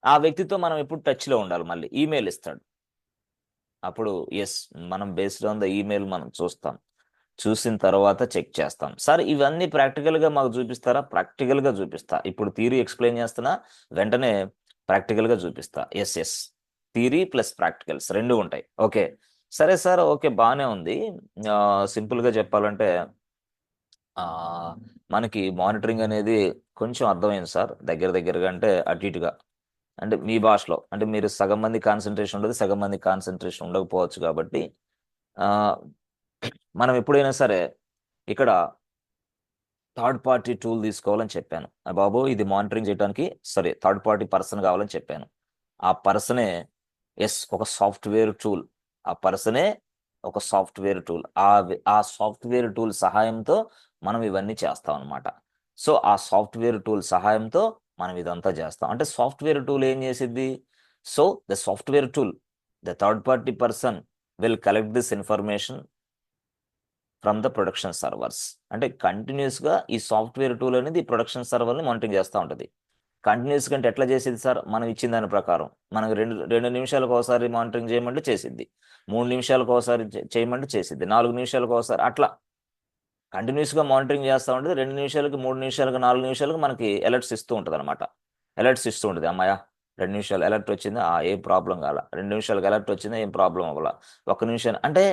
ఆ వ్యక్తితో మనం ఎప్పుడు టచ్లో ఉండాలి. మళ్ళీ ఈమెయిల్ ఇస్తాడు. అప్పుడు ఎస్, మనం బేస్డ్ ఆన్ ద ఈమెయిల్ మనం చూసిన తర్వాత చెక్ చేస్తాం. సార్ ఇవన్నీ ప్రాక్టికల్గా మాకు చూపిస్తారా? ప్రాక్టికల్గా చూపిస్తా. ఇప్పుడు థియరీ ఎక్స్ప్లెయిన్ చేస్తున్నా, వెంటనే ప్రాక్టికల్గా చూపిస్తా. ఎస్ థియరీ ప్లస్ ప్రాక్టికల్స్ రెండు ఉంటాయి. ఓకే సరే సార్, ఓకే బాగానే ఉంది. సింపుల్గా చెప్పాలంటే మనకి మానిటరింగ్ అనేది కొంచెం అర్థమైంది సార్, దగ్గరగా అంటే అటు ఇటుగా. అంటే మీ భాషలో అంటే మీరు సగం మంది కాన్సన్ట్రేషన్ ఉండదు, సగం మంది కాన్సన్ట్రేషన్ ఉండకపోవచ్చు. కాబట్టి మనం ఎప్పుడైనా సరే ఇక్కడ థర్డ్ పార్టీ టూల్ తీసుకోవాలని చెప్పాను. బాబు ఇది మానిటరింగ్ చేయడానికి సరే థర్డ్ పార్టీ పర్సన్ కావాలని చెప్పాను. ఆ పర్సనే ఒక సాఫ్ట్వేర్ టూల్. ఆ పర్సనే ఒక సాఫ్ట్వేర్ టూల్. ఆ సాఫ్ట్వేర్ టూల్ సహాయంతో మనం ఇవన్నీ చేస్తాం అనమాట. సో ఆ సాఫ్ట్వేర్ టూల్ సహాయంతో మనం ఇదంతా చేస్తాం. అంటే సాఫ్ట్వేర్ టూల్ ఏం చేసిద్ది? So the software tool, the third party person will collect this information from the production servers. అంటే కంటిన్యూస్గా ఈ సాఫ్ట్వేర్ టూల్ అనేది ప్రొడక్షన్ సర్వర్ని మానిటరింగ్ చేస్తూ ఉంటుంది. కంటిన్యూస్ కంటే ఎట్లా చేసేది సార్? మనం ఇచ్చిన దాని ప్రకారం మనకు రెండు నిమిషాలకు ఒకసారి మానిటరింగ్ చేయమంటే చేసిద్ది, 3 నిమిషాలకు ఒకసారి చేయమంటే చేసిద్ది, 4 నిమిషాలకు ఒకసారి అట్లా కంటిన్యూస్గా మానిటరింగ్ చేస్తూ ఉంటుంది. 2 నిమిషాలకి, 3 నిమిషాలకు, 4 నిమిషాలకు మనకి అలర్ట్స్ ఇస్తూ ఉంటుంది అనమాట. అలర్ట్స్ ఇస్తూ ఉంటుంది. అమ్మాయ 2 నిమిషాలు అలర్ట్ వచ్చిందా, ఏం ప్రాబ్లం కాల. 2 నిమిషాలకు అలర్ట్ వచ్చిందా, ఏం ప్రాబ్లం అవ్వాల. 1 నిమిషం అంటే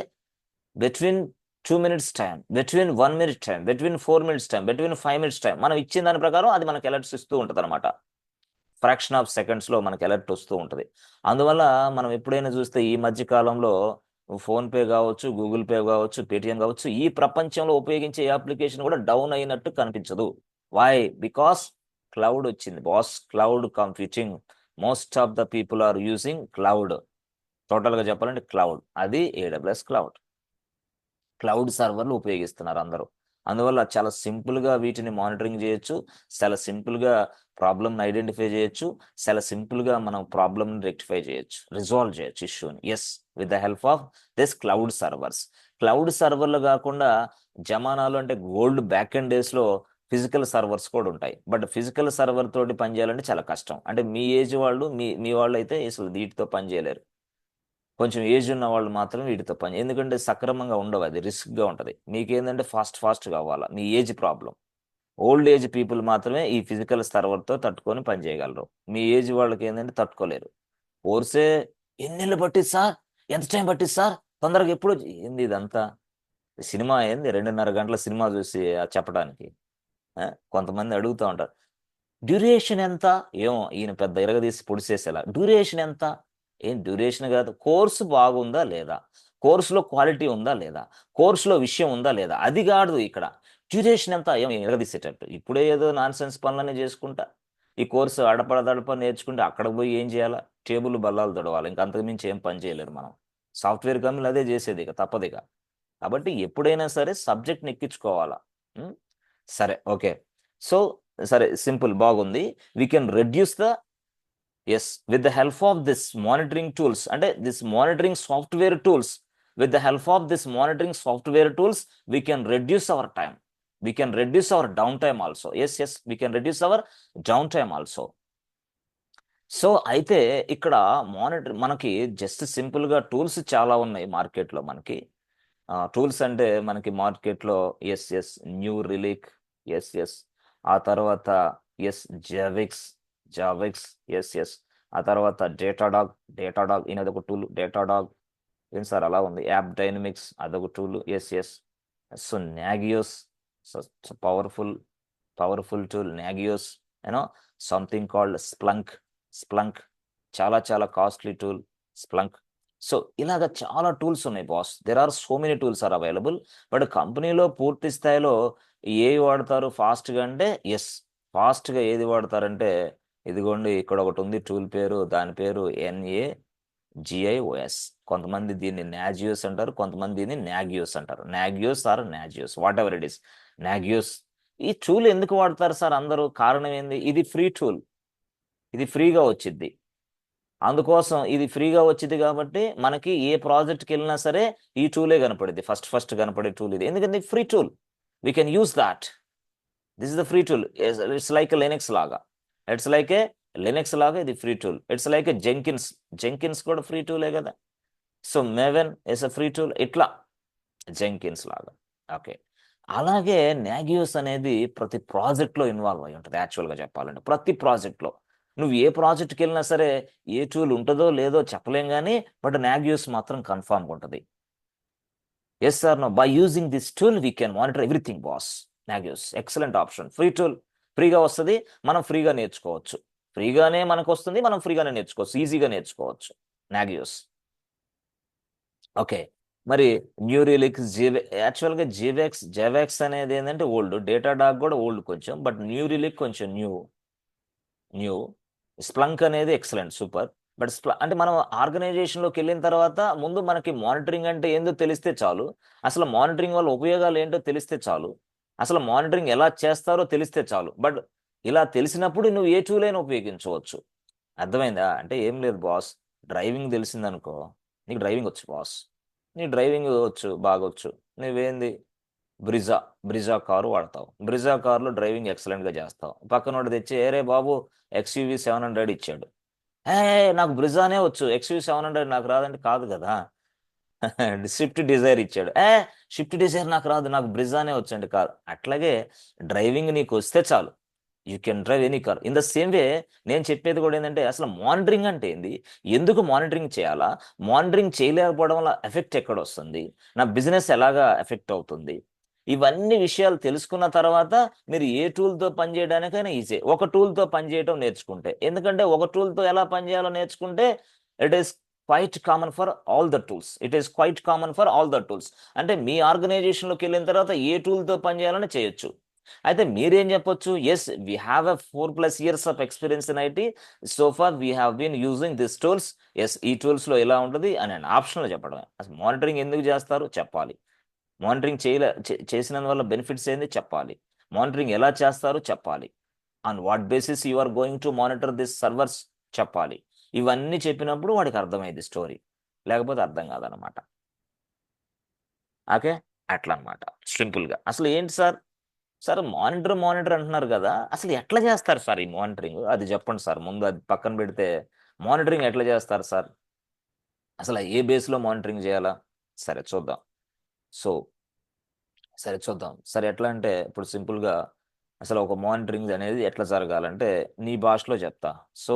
between 2 minutes time, between 1 minute time, between 4 minutes time, between 5 minutes time మనం ఇచ్చిన దాని ప్రకారం అది మనకి అలర్ట్స్ ఇస్తూ ఉంటుంది అనమాట. ఫ్రాక్షన్ ఆఫ్ సెకండ్స్లో మనకి అలర్ట్ వస్తూ ఉంటుంది. అందువల్ల మనం ఎప్పుడైనా చూస్తే ఈ మధ్య కాలంలో ఫోన్పే కావచ్చు, గూగుల్ పే కావచ్చు, పేటిఎం కావచ్చు, ఈ ప్రపంచంలో ఉపయోగించే అప్లికేషన్ కూడా డౌన్ అయినట్టు కనిపించదు. వై? బికాస్ క్లౌడ్ వచ్చింది boss. Cloud computing, most of the people are using cloud. టోటల్గా చెప్పాలంటే క్లౌడ్, అది AWS క్లౌడ్. క్లౌడ్ సర్వర్లు ఉపయోగిస్తున్నారు అందరూ. అందువల్ల చాలా సింపుల్గా వీటిని మానిటరింగ్ చేయొచ్చు, చాలా సింపుల్గా ప్రాబ్లమ్ని ఐడెంటిఫై చేయొచ్చు, చాలా సింపుల్గా మనం ప్రాబ్లమ్ని రెక్టిఫై చేయొచ్చు, రిజాల్వ్ చేయొచ్చు ఇష్యూని. Yes, with the help of this cloud servers. Cloud సర్వర్లు కాకుండా జమానాలు అంటే గోల్డ్ బ్యాక్ అండ్ డేస్లో ఫిజికల్ సర్వర్స్ కూడా ఉంటాయి. బట్ ఫిజికల్ సర్వర్ తోటి పనిచేయాలంటే చాలా కష్టం. అంటే మీ ఏజ్ వాళ్ళు, మీ వాళ్ళు అయితే అసలు వీటితో పనిచేయలేరు. కొంచెం ఏజ్ ఉన్న వాళ్ళు మాత్రం వీటితో పని, ఎందుకంటే సక్రమంగా ఉండవు, అది రిస్క్గా ఉంటుంది. మీకేంటంటే ఫాస్ట్ కావాలా, మీ age problem. Old age people మాత్రమే ఈ ఫిజికల్ సర్వర్తో తట్టుకొని పని చేయగలరు. మీ ఏజ్ వాళ్ళకి ఏంటంటే తట్టుకోలేరు. కోర్సే ఎన్నేళ్ళు పట్టింది సార్, ఎంత టైం పట్టింది సార్, తొందరగా ఎప్పుడు ఏంది ఇదంతా? సినిమా ఏంది 2.5 గంటల సినిమా చూసి చెప్పడానికి? కొంతమంది అడుగుతూ ఉంటారు, డ్యూరేషన్ ఎంత? ఏమో ఈయన పెద్ద ఇరగదీసి పొడిసేసేలా, డ్యూరేషన్ ఎంత? ఏం డ్యూరేషన్ కాదు, కోర్సు బాగుందా లేదా, కోర్సులో క్వాలిటీ ఉందా లేదా, కోర్సులో విషయం ఉందా లేదా, అది కాదు ఇక్కడ. డ్యూరేషన్ ఎంత? ఏం ఎరగదీసేటట్టు ఇప్పుడే ఏదో నాన్ సెన్స్ పనులనే చేసుకుంటా ఈ కోర్సు అడపడదడప నేర్చుకుంటే అక్కడ పోయి ఏం చేయాలా? టేబుల్ బల్లాలు తొడవాలి, ఇంకా అంతకుమించి ఏం పని చేయలేరు మనం. సాఫ్ట్వేర్ కంపెనీలు అదే చేసేది, ఇక తప్పదు ఇక. కాబట్టి ఎప్పుడైనా సరే సబ్జెక్ట్ని ఎక్కించుకోవాలా. సరే, ఓకే. సో సరే, సింపుల్, బాగుంది. We can reduce the, yes, with the help of this monitoring tools, and this monitoring software tools, with the help of this monitoring software tools, we can reduce our time, we can reduce our downtime also. Yes, we can reduce our downtime also. So అయితే ఇక్కడ మనకి just సింపుల్గా tools చాలా ఉన్నాయి మార్కెట్లో. మనకి tools అంటే మనకి మార్కెట్లో ఎస్ న్యూ రిలీక్, ఎస్ ఆ తర్వాత జావిక్స్, ఎస్ ఆ తర్వాత డేటాడాగ్ ఇది ఒక టూల్. డేటాడాగ్ ఏం సార్ అలా ఉంది. యాప్ డైనమిక్స్ అదొక tool. Yes so Nagios, powerful tool Nagios. You know something called Splunk, చాలా కాస్ట్లీ టూల్ స్ప్లంక్. సో ఇలాగ చాలా టూల్స్ ఉన్నాయి boss. There are so many tools are available. But కంపెనీలో పూర్తి స్థాయిలో ఏవి వాడతారు ఫాస్ట్గా అంటే, ఫాస్ట్గా ఏది వాడతారంటే, ఇదిగోండి ఇక్కడ ఒకటి ఉంది టూల్ పేరు, దాని పేరు NAGIOS. కొంతమంది దీన్ని నాజియోస్ అంటారు, కొంతమంది దీన్ని నాగియోస్ అంటారు. Nagios or Nagios, whatever it is, Nagios. ఈ టూల్ ఎందుకు వాడతారు సార్ అందరూ? కారణం ఏంది? ఇది ఫ్రీ టూల్, ఇది ఫ్రీగా వచ్చింది. అందుకోసం ఇది ఫ్రీగా వచ్చింది కాబట్టి మనకి ఏ ప్రాజెక్ట్కి వెళ్ళినా సరే ఈ టూలే కనపడింది, ఫస్ట్ కనపడే టూల్ ఇది. ఎందుకంటే free tool, we can use that. This is the free tool. It's like Linux లాగా, ఇది free tool. It's like Jenkins కూడా ఫ్రీ టూలే కదా. So Maven is a free tool, ఇట్లా జెంకిన్స్ లాగా. ఓకే, అలాగే నాగియోస్ అనేది ప్రతి ప్రాజెక్ట్లో ఇన్వాల్వ్ అయి ఉంటుంది. యాక్చువల్గా చెప్పాలంటే ప్రతి ప్రాజెక్ట్లో నువ్వు ఏ ప్రాజెక్ట్కి వెళ్ళినా సరే ఏ టూల్ ఉంటుందో లేదో చెప్పలేం కానీ, బట్ నాగియోస్ మాత్రం కన్ఫామ్గా ఉంటుంది. Yes sir, no, by using this tool we can monitor everything boss. Nagios excellent option, free tool, ఫ్రీగా వస్తుంది, మనం ఫ్రీగా నేర్చుకోవచ్చు. ఫ్రీగానే మనకు వస్తుంది, మనం ఫ్రీగానే నేర్చుకోవచ్చు, ఈజీగా నేర్చుకోవచ్చు నాగియోస్. ఓకే, మరి న్యూ రిలీక్, యాక్చువల్గా జావాక్స్ అనేది ఏంటంటే ఓల్డ్, డేటాడాగ్ కూడా ఓల్డ్ కొంచెం, బట్ న్యూ రిలీక్ కొంచెం న్యూ. స్ప్లంక్ అనేది ఎక్సలెంట్, సూపర్. బట్ అంటే మనం ఆర్గనైజేషన్లోకి వెళ్ళిన తర్వాత ముందు మనకి మానిటరింగ్ అంటే ఏందో తెలిస్తే చాలు, అసలు మానిటరింగ్ వల్ల ఉపయోగాలు ఏంటో తెలిస్తే చాలు, అసలు మానిటరింగ్ ఎలా చేస్తారో తెలిస్తే చాలు. బట్ ఇలా తెలిసినప్పుడు నువ్వు ఏ టూల్ అయినా ఉపయోగించవచ్చు. అర్థమైందా? అంటే ఏం లేదు బాస్, డ్రైవింగ్ తెలిసిందనుకో, నీకు డ్రైవింగ్ వచ్చు బాస్, నీ డ్రైవింగ్ వచ్చు, బాగొచ్చు, నువ్వేంది బ్రిజా కారు వాడతావు. బ్రిజా కారులో డ్రైవింగ్ ఎక్సలెంట్గా చేస్తావు. పక్కనోడు తెచ్చి ఏరే బాబు XUV 700 ఇచ్చాడు. నాకు బ్రిజానే వచ్చు, XUV 700 నాకు రాదంటే కాదు కదా. స్విఫ్ట్ డిజైర్ ఇచ్చాడు, స్విఫ్ట్ డిజైర్ నాకు రాదు, నాకు బ్రిజానే వచ్చండి కాదు. అట్లాగే డ్రైవింగ్ నీకు వస్తే చాలు, you can drive any car. In the same way నేను చెప్పేది కూడా ఏంటంటే అసలు మానిటరింగ్ అంటే ఏంది, ఎందుకు మానిటరింగ్ చేయాలా, మానిటరింగ్ చేయలేకపోవడం వల్ల ఎఫెక్ట్ ఎక్కడ వస్తుంది, నా బిజినెస్ ఎలాగా ఎఫెక్ట్ అవుతుంది, ఇవన్నీ విషయాలు తెలుసుకున్న తర్వాత మీరు ఏ టూల్తో పనిచేయడానికైనా ఈజీ. ఒక టూల్తో పనిచేయడం నేర్చుకుంటే, ఎందుకంటే ఒక టూల్తో ఎలా పనిచేయాలో నేర్చుకుంటే it is quite common for all the tools. అంటే మీ ఆర్గనైజేషన్లోకి వెళ్ళిన తర్వాత ఏ టూల్తో పనిచేయాలని చేయొచ్చు. అయితే మీరేం చెప్పొచ్చు, yes we have a 4+ years of experience in IT, so far we have been using this tools. Yes ఈ టూల్స్లో ఎలా ఉంటుంది అని ఆప్షన్లో చెప్పడమే. అసలు మానిటరింగ్ ఎందుకు చేస్తారు చెప్పాలి, మానిటరింగ్ చేసినందువల్ల బెనిఫిట్స్ ఏంది చెప్పాలి, మానిటరింగ్ ఎలా చేస్తారు చెప్పాలి, on what basis you are going to monitor this servers చెప్పాలి. ఇవన్నీ చెప్పినప్పుడు వాడికి అర్థమైంది స్టోరీ, లేకపోతే అర్థం కాదనమాట. ఓకే, అట్లా అనమాట సింపుల్గా. అసలు ఏంటి సార్ మానిటర్ అంటున్నారు కదా, అసలు ఎట్లా చేస్తారు సార్ ఈ మానిటరింగ్, అది చెప్పండి సార్. ముందు అది పక్కన పెడితే మానిటరింగ్ ఎట్లా చేస్తారు సార్, అసలు ఏ బేస్లో మానిటరింగ్ చేయాలా, సరే చూద్దాం. సరే ఎట్లా అంటే ఇప్పుడు సింపుల్గా అసలు ఒక మానిటరింగ్ అనేది ఎట్లా జరగాలంటే నీ భాషలో చెప్తా. సో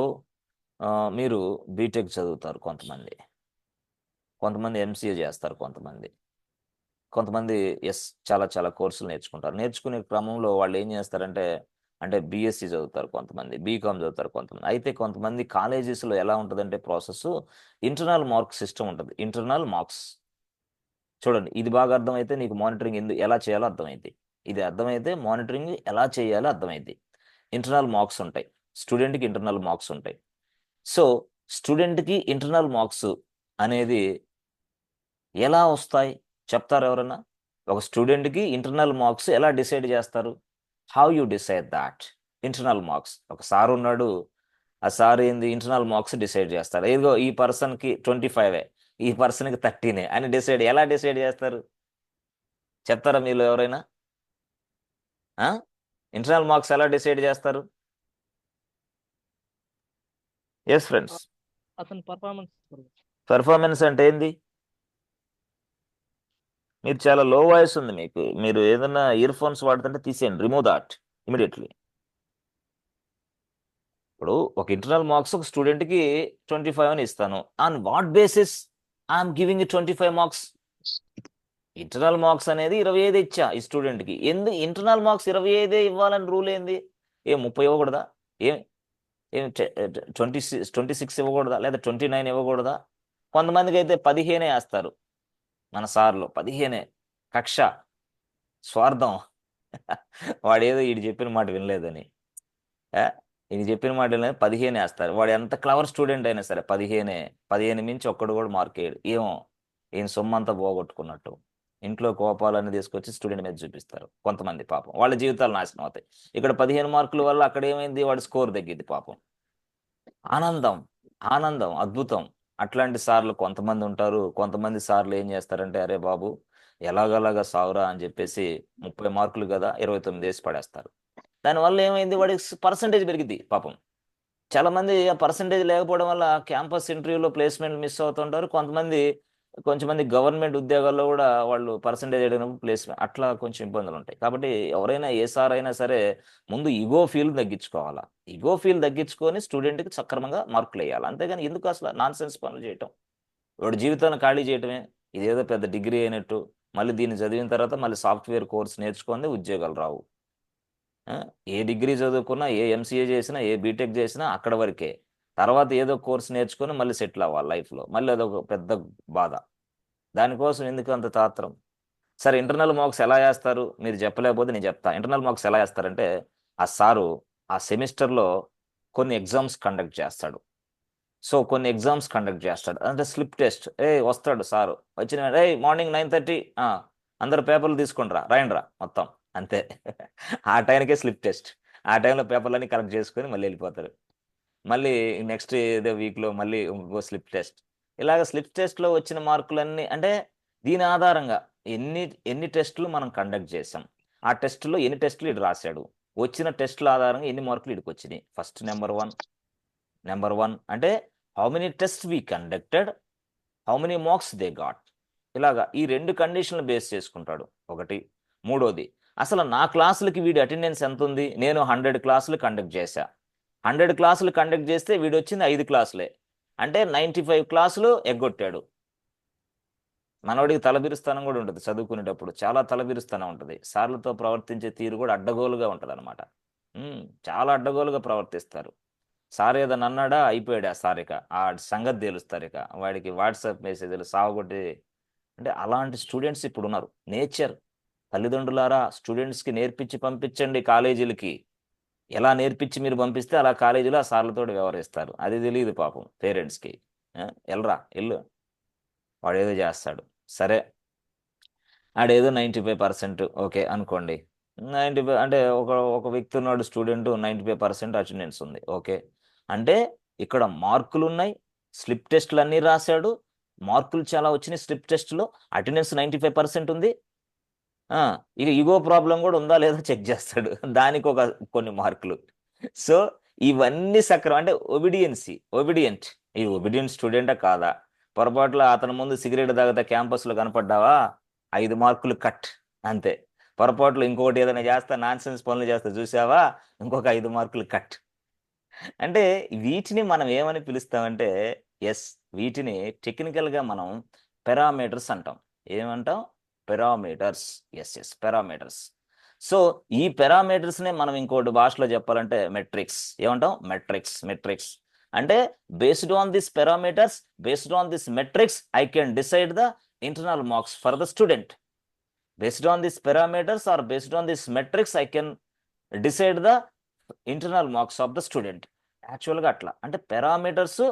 మీరు బీటెక్ చదువుతారు కొంతమంది MCA చేస్తారు, కొంతమంది చాలా చాలా కోర్సులు నేర్చుకుంటారు. నేర్చుకునే క్రమంలో వాళ్ళు ఏం చేస్తారంటే అంటే BSc చదువుతారు, కొంతమంది BCom చదువుతారు, కొంతమంది. అయితే కొంతమంది కాలేజెస్లో ఎలా ఉంటుందంటే ప్రాసెస్ ఇంటర్నల్ మార్క్స్ సిస్టమ్ ఉంటుంది. ఇంటర్నల్ మార్క్స్ చూడండి, ఇది బాగా అర్థమైతే నీకు మానిటరింగ్ ఎలా చేయాలో అర్థమైంది. ఇది అర్థమైతే మానిటరింగ్ ఎలా చేయాలో అర్థమైంది. ఇంటర్నల్ మార్క్స్ ఉంటాయి, స్టూడెంట్కి ఇంటర్నల్ మార్క్స్ ఉంటాయి. సో స్టూడెంట్కి ఇంటర్నల్ మార్క్స్ అనేది ఎలా వస్తాయి చెప్తారు ఎవరన్నా? ఒక స్టూడెంట్కి ఇంటర్నల్ మార్క్స్ ఎలా డిసైడ్ చేస్తారు? How you decide that internal marks? ఒక సార్ ఉన్నాడు, ఆ సార్ ఏంది ఇంటర్నల్ మార్క్స్ డిసైడ్ చేస్తారు. ఏదో ఈ పర్సన్కి 25, ఈ పర్సన్కి 13 అని ఎలా డిసైడ్ చేస్తారు చెప్తారా మీలో ఎవరైనా? ఇంటర్నల్ మార్క్స్ ఎలా డిసైడ్ చేస్తారు? ఎస్ ఫ్రెండ్స్, అతని పర్ఫార్మెన్స్ పెర్ఫార్మెన్స్ అంటే ఏంది? మీరు చాలా లో వాయిస్ ఉంది మీకు, మీరు ఏదైనా ఇయర్ ఫోన్స్ వాడుతుంటే తీసేయండి, రిమూవ్ దాట్ ఇమీడియట్లీ. ఇప్పుడు ఒక ఇంటర్నల్ మార్క్స్ ఒక స్టూడెంట్కి 25 అని ఇస్తాను. On what basis I'm giving 25 marks? Internal marks అనేది 25 ఇచ్చా ఈ స్టూడెంట్కి. ఇంటర్నల్ మార్క్స్ 25 ఇవ్వాలని రూల్ ఏంది? 30 ఇవ్వకూడదా? ఏం 26 ఇవ్వకూడదా? లేదా 29 ఇవ్వకూడదా? కొంతమందికి అయితే 15 వేస్తారు. మన సార్లో 15 కక్ష, స్వార్థం. వాడేదో వీడు చెప్పిన మాట వినలేదని, ఈయన చెప్పిన మాట వినలేదు 15 వేస్తారు. వాడు ఎంత క్లవర్ స్టూడెంట్ అయినా సరే 15 మించి ఒక్కడు కూడా మార్క్ వేయడు. ఏమో ఈయన సొమ్మంతా పోగొట్టుకున్నట్టు ఇంట్లో కోపాలన్నీ తీసుకొచ్చి స్టూడెంట్ మీద చూపిస్తారు కొంతమంది. పాపం వాళ్ళ జీవితాలు నాశనం అవుతాయి. ఇక్కడ 15 మార్కుల వల్ల అక్కడ ఏమైంది, వాడి స్కోర్ తగ్గింది పాపం. ఆనందం అద్భుతం. అట్లాంటి సార్లు కొంతమంది ఉంటారు. కొంతమంది సార్లు ఏం చేస్తారంటే అరే బాబు ఎలాగలాగా సావురా అని చెప్పేసి 30 మార్కులు కదా 29 వేసి పడేస్తారు. దానివల్ల ఏమైంది, వాడికి పర్సంటేజ్ పెరిగింది పాపం. చాలా మంది ఆ పర్సంటేజ్ లేకపోవడం వల్ల క్యాంపస్ ఇంటర్వ్యూలో ప్లేస్మెంట్ మిస్ అవుతుంటారు. కొంచెమంది గవర్నమెంట్ ఉద్యోగాల్లో కూడా వాళ్ళు పర్సంటేజ్ అడిగినప్పుడు ప్లేస్మెంట్, అట్లా కొంచెం ఇబ్బందులు ఉంటాయి. కాబట్టి ఎవరైనా ఏ సార్ అయినా సరే ముందు ఈగో ఫీల్ తగ్గించుకోవాలా. ఈగో ఫీల్ తగ్గించుకొని స్టూడెంట్కి సక్రమంగా మార్కులు వేయాలి. అంతేగాని ఎందుకు అసలు నాన్ సెన్స్ పనులు చేయటం, వాడు జీవితాన్ని ఖాళీ చేయటమే. ఇదేదో పెద్ద డిగ్రీ అయినట్టు మళ్ళీ దీన్ని చదివిన తర్వాత మళ్ళీ సాఫ్ట్వేర్ కోర్స్ నేర్చుకుంది ఉద్యోగాలు రావు. ఏ డిగ్రీ చదువుకున్నా, ఏ MCA చేసినా, ఏ బీటెక్ చేసినా అక్కడ వరకే. తర్వాత ఏదో కోర్స్ నేర్చుకొని మళ్ళీ సెటిల్ అవ్వాలి లైఫ్లో. మళ్ళీ అదొక పెద్ద బాధ. దానికోసం ఎందుకు అంత తాత్రం? సరే ఇంటర్నల్ మార్క్స్ ఎలా వేస్తారు మీరు చెప్పలేకపోతే నేను చెప్తా. ఇంటర్నల్ మార్క్స్ ఎలా వేస్తారంటే ఆ సారు ఆ సెమిస్టర్లో కొన్ని ఎగ్జామ్స్ కండక్ట్ చేస్తాడు. కొన్ని ఎగ్జామ్స్ కండక్ట్ చేస్తాడు అంటే స్లిప్ టెస్ట్. వస్తాడు సారు, వచ్చిన మార్నింగ్ 9:30 అందరు పేపర్లు తీసుకుంటారా రాయండిరా మొత్తం, అంతే. ఆ టైంకే స్లిప్ టెస్ట్. ఆ టైంలో పేపర్లన్నీ కలెక్ట్ చేసుకొని మళ్ళీ వెళ్ళిపోతారు. మళ్ళీ నెక్స్ట్ ఏదో వీక్లో మళ్ళీ ఇంకో స్లిప్ టెస్ట్. ఇలాగ స్లిప్ టెస్ట్లో వచ్చిన మార్కులన్నీ అంటే దీని ఆధారంగా ఎన్ని టెస్టులు మనం కండక్ట్ చేసాం, ఆ టెస్టులో ఎన్ని టెస్టులు ఇటు రాశాడు, వచ్చిన టెస్టుల ఆధారంగా ఎన్ని మార్కులు ఇటుకు వచ్చినాయి. ఫస్ట్ నెంబర్ వన్ అంటే how many test we conducted, how many marks they got. ఇలాగా ఈ 2 కండిషన్లు బేస్ చేసుకుంటాడు ఒకటి. మూడోది, అసలు నా క్లాసులకి వీడి అటెండెన్స్ ఎంత ఉంది, నేను 100 క్లాసులు కండక్ట్ చేశా. 100 క్లాసులు కండక్ట్ చేస్తే వీడు వచ్చింది 5 క్లాసులే, అంటే 95 క్లాసులు ఎగ్గొట్టాడు. మనోడికి తలబిరుస్తానం కూడా ఉంటుంది చదువుకునేటప్పుడు, చాలా తలబిరుస్తానం ఉంటుంది. సార్లతో ప్రవర్తించే తీరు కూడా అడ్డగోలుగా ఉంటుంది అనమాట. చాలా అడ్డగోలుగా ప్రవర్తిస్తారు. సార్ ఏదన్నా అన్నాడా అయిపోయాడు ఆ సార్, ఇక ఆ సంగతి తెలుస్తారు, ఇక వాడికి వాట్సాప్ మెసేజ్లు సాగుకొట్టి. అంటే అలాంటి స్టూడెంట్స్ ఇప్పుడు ఉన్నారు. నేచర్. తల్లిదండ్రులారా, స్టూడెంట్స్కి నేర్పించి పంపించండి కాలేజీలకి. ఎలా నేర్పించి మీరు పంపిస్తే అలా కాలేజీలో ఆ సార్లతో వ్యవహరిస్తారు. అది తెలియదు పాపం పేరెంట్స్కి. వెళ్ళరా వెళ్ళు, వాడేదో చేస్తాడు. సరే, ఆడేదో 95% ఓకే అనుకోండి. 95 అంటే ఒక వ్యక్తి ఉన్నాడు, స్టూడెంట్ 95% అటెండెన్స్ ఉంది, ఓకే. అంటే ఇక్కడ మార్కులు ఉన్నాయి, స్లిప్ టెస్టులు అన్నీ రాశాడు, మార్కులు చాలా వచ్చినాయి స్లిప్ టెస్ట్లో, అటెండెన్స్ 95% ఉంది. ఇక ఈగో ప్రాబ్లం కూడా ఉందా లేదా చెక్ చేస్తాడు, దానికి కొన్ని మార్కులు. సో ఇవన్నీ సక్రమం అంటే ఒబిడియంట్. ఈ ఒబిడియంట్ స్టూడెంటా కాదా? పొరపాటులో అతని ముందు సిగరెట్ తాగితే క్యాంపస్లో కనపడ్డావా, 5 మార్కులు కట్, అంతే. పొరపాటులో ఇంకొకటి ఏదైనా చేస్తా, నాన్సెన్స్ పనులు చేస్తా చూసావా, ఇంకొక 5 మార్కులు కట్. అంటే వీటిని మనం ఏమని పిలుస్తామంటే, వీటిని టెక్నికల్గా మనం పారామీటర్స్ అంటాం. ఏమంటాం? పారామీటర్స్. పారామీటర్స్. సో ఈ పారామీటర్స్నే మనం ఇంకోటి భాషలో చెప్పాలంటే మెట్రిక్స్. ఏమంటాం? మెట్రిక్స్ అంటే based on this parameters, based on this metrics I can decide the internal marks for the student. Based on this parameters are based on this metrics I can decide the internal marks of the student. యాక్చువల్గా అట్లా అంటే parameters,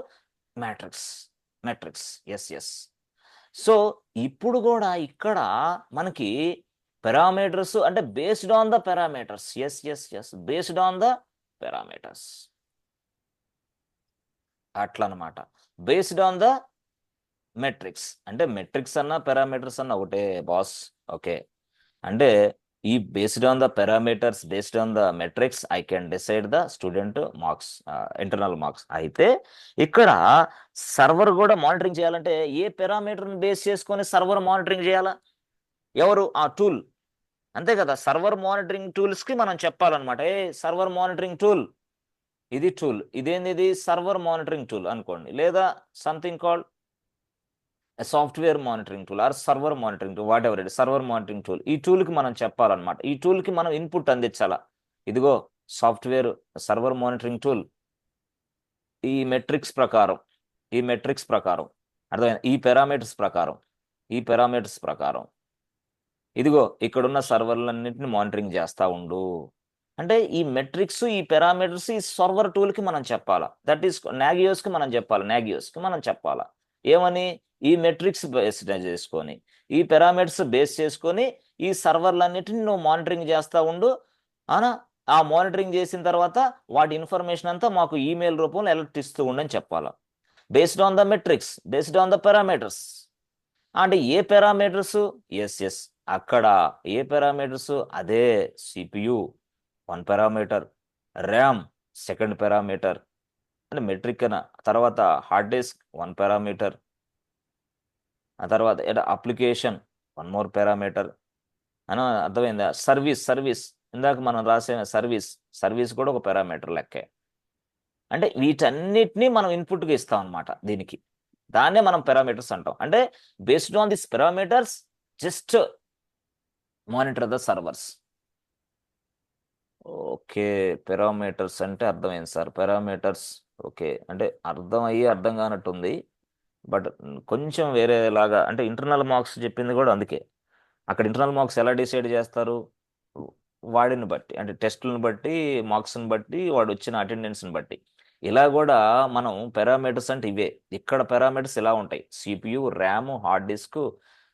metrics. So ఇప్పుడు కూడా ఇక్కడ మనకి parameters అంటే based on the parameters. Based on the parameters అట్లా అనమాట. బేస్డ్ ఆన్ ద మెట్రిక్స్ అంటే మెట్రిక్స్ అన్న పారామీటర్స్ అన్న ఒకటే బాస్, ఓకే. అంటే ఈ based on the parameters, based on the metrics I can decide the student marks, internal marks. అయితే ఇక్కడ సర్వర్ కూడా మానిటరింగ్ చేయాలంటే ఏ పారామీటర్ని బేస్ చేసుకొని సర్వర్ మానిటరింగ్ చేయాలా? ఎవరు? ఆ టూల్, అంతే కదా. సర్వర్ మానిటరింగ్ టూల్స్కి మనం చెప్పాలన్నమాట, సర్వర్ మానిటరింగ్ టూల్, ఇది టూల్, ఇదేంది సర్వర్ మానిటరింగ్ టూల్ అనుకోండి, లేదా something called software monitoring tool or server monitoring tool, whatever it, server monitoring tool. ఈ టూల్కి మనం చెప్పాలన్నమాట, ఈ టూల్కి మనం ఇన్పుట్ అందించాలా. ఇదిగో సాఫ్ట్వేర్ సర్వర్ మానిటరింగ్ టూల్, ఈ మెట్రిక్స్ ప్రకారం అర్థమైంది, ఈ పారామీటర్స్ ప్రకారం ఇదిగో ఇక్కడున్న సర్వర్లన్నింటిని మానిటరింగ్ చేస్తూ ఉండు. అంటే ఈ మెట్రిక్స్, ఈ పారామీటర్స్ ఈ సర్వర్ టూల్కి మనం చెప్పాలా. దట్ ఈస్ నాగియోస్కి మనం చెప్పాలా. ఏమని? ఈ మెట్రిక్స్ బేస్ చేసుకొని, ఈ పారామీటర్స్ బేస్ చేసుకొని ఈ సర్వర్లన్నిటిని నువ్వు మానిటరింగ్ చేస్తూ ఉండు. ఆ మానిటరింగ్ చేసిన తర్వాత వాటి ఇన్ఫర్మేషన్ అంతా మాకు ఈమెయిల్ రూపంలో అలర్ట్ ఇస్తూ ఉండని చెప్పాలా. Based on the metrics, based on the parameters. అంటే ఏ పారామీటర్స్? అక్కడ ఏ పారామీటర్స్? అదే CPU 1 parameter, RAM 2nd parameter, అంటే మెట్రిక్ అన. తర్వాత హార్డ్ డిస్క్ 1 పారామీటర్, ఆ తర్వాత అప్లికేషన్ 1 more పారామీటర్ అని అర్థమైందా? సర్వీస్ ఇందాక మనం రాసిన సర్వీస్ కూడా ఒక పారామీటర్ లెక్కే. అంటే వీటన్నిటినీ మనం ఇన్పుట్గా ఇస్తాం అనమాట దీనికి. దాన్నే మనం పారామీటర్స్ అంటాం. అంటే based on this parameters just monitor the servers. Okay, parameters అంటే అర్థమైంది సార్. పారామీటర్స్ ఓకే, అంటే అర్థం కానట్టుంది, బట్ కొంచెం వేరేలాగా. అంటే ఇంటర్నల్ మార్క్స్ చెప్పింది కూడా అందుకే. అక్కడ ఇంటర్నల్ మార్క్స్ ఎలా డిసైడ్ చేస్తారు? వాడిని బట్టి, అంటే టెస్టులను బట్టి, మార్క్స్ని బట్టి, వాడు వచ్చిన అటెండెన్స్ని బట్టి. ఇలా కూడా మనం పారామీటర్స్ అంటే ఇవే. ఇక్కడ పారామీటర్స్ ఇలా ఉంటాయి: CPU, ర్యామ్, హార్డ్ డిస్క్,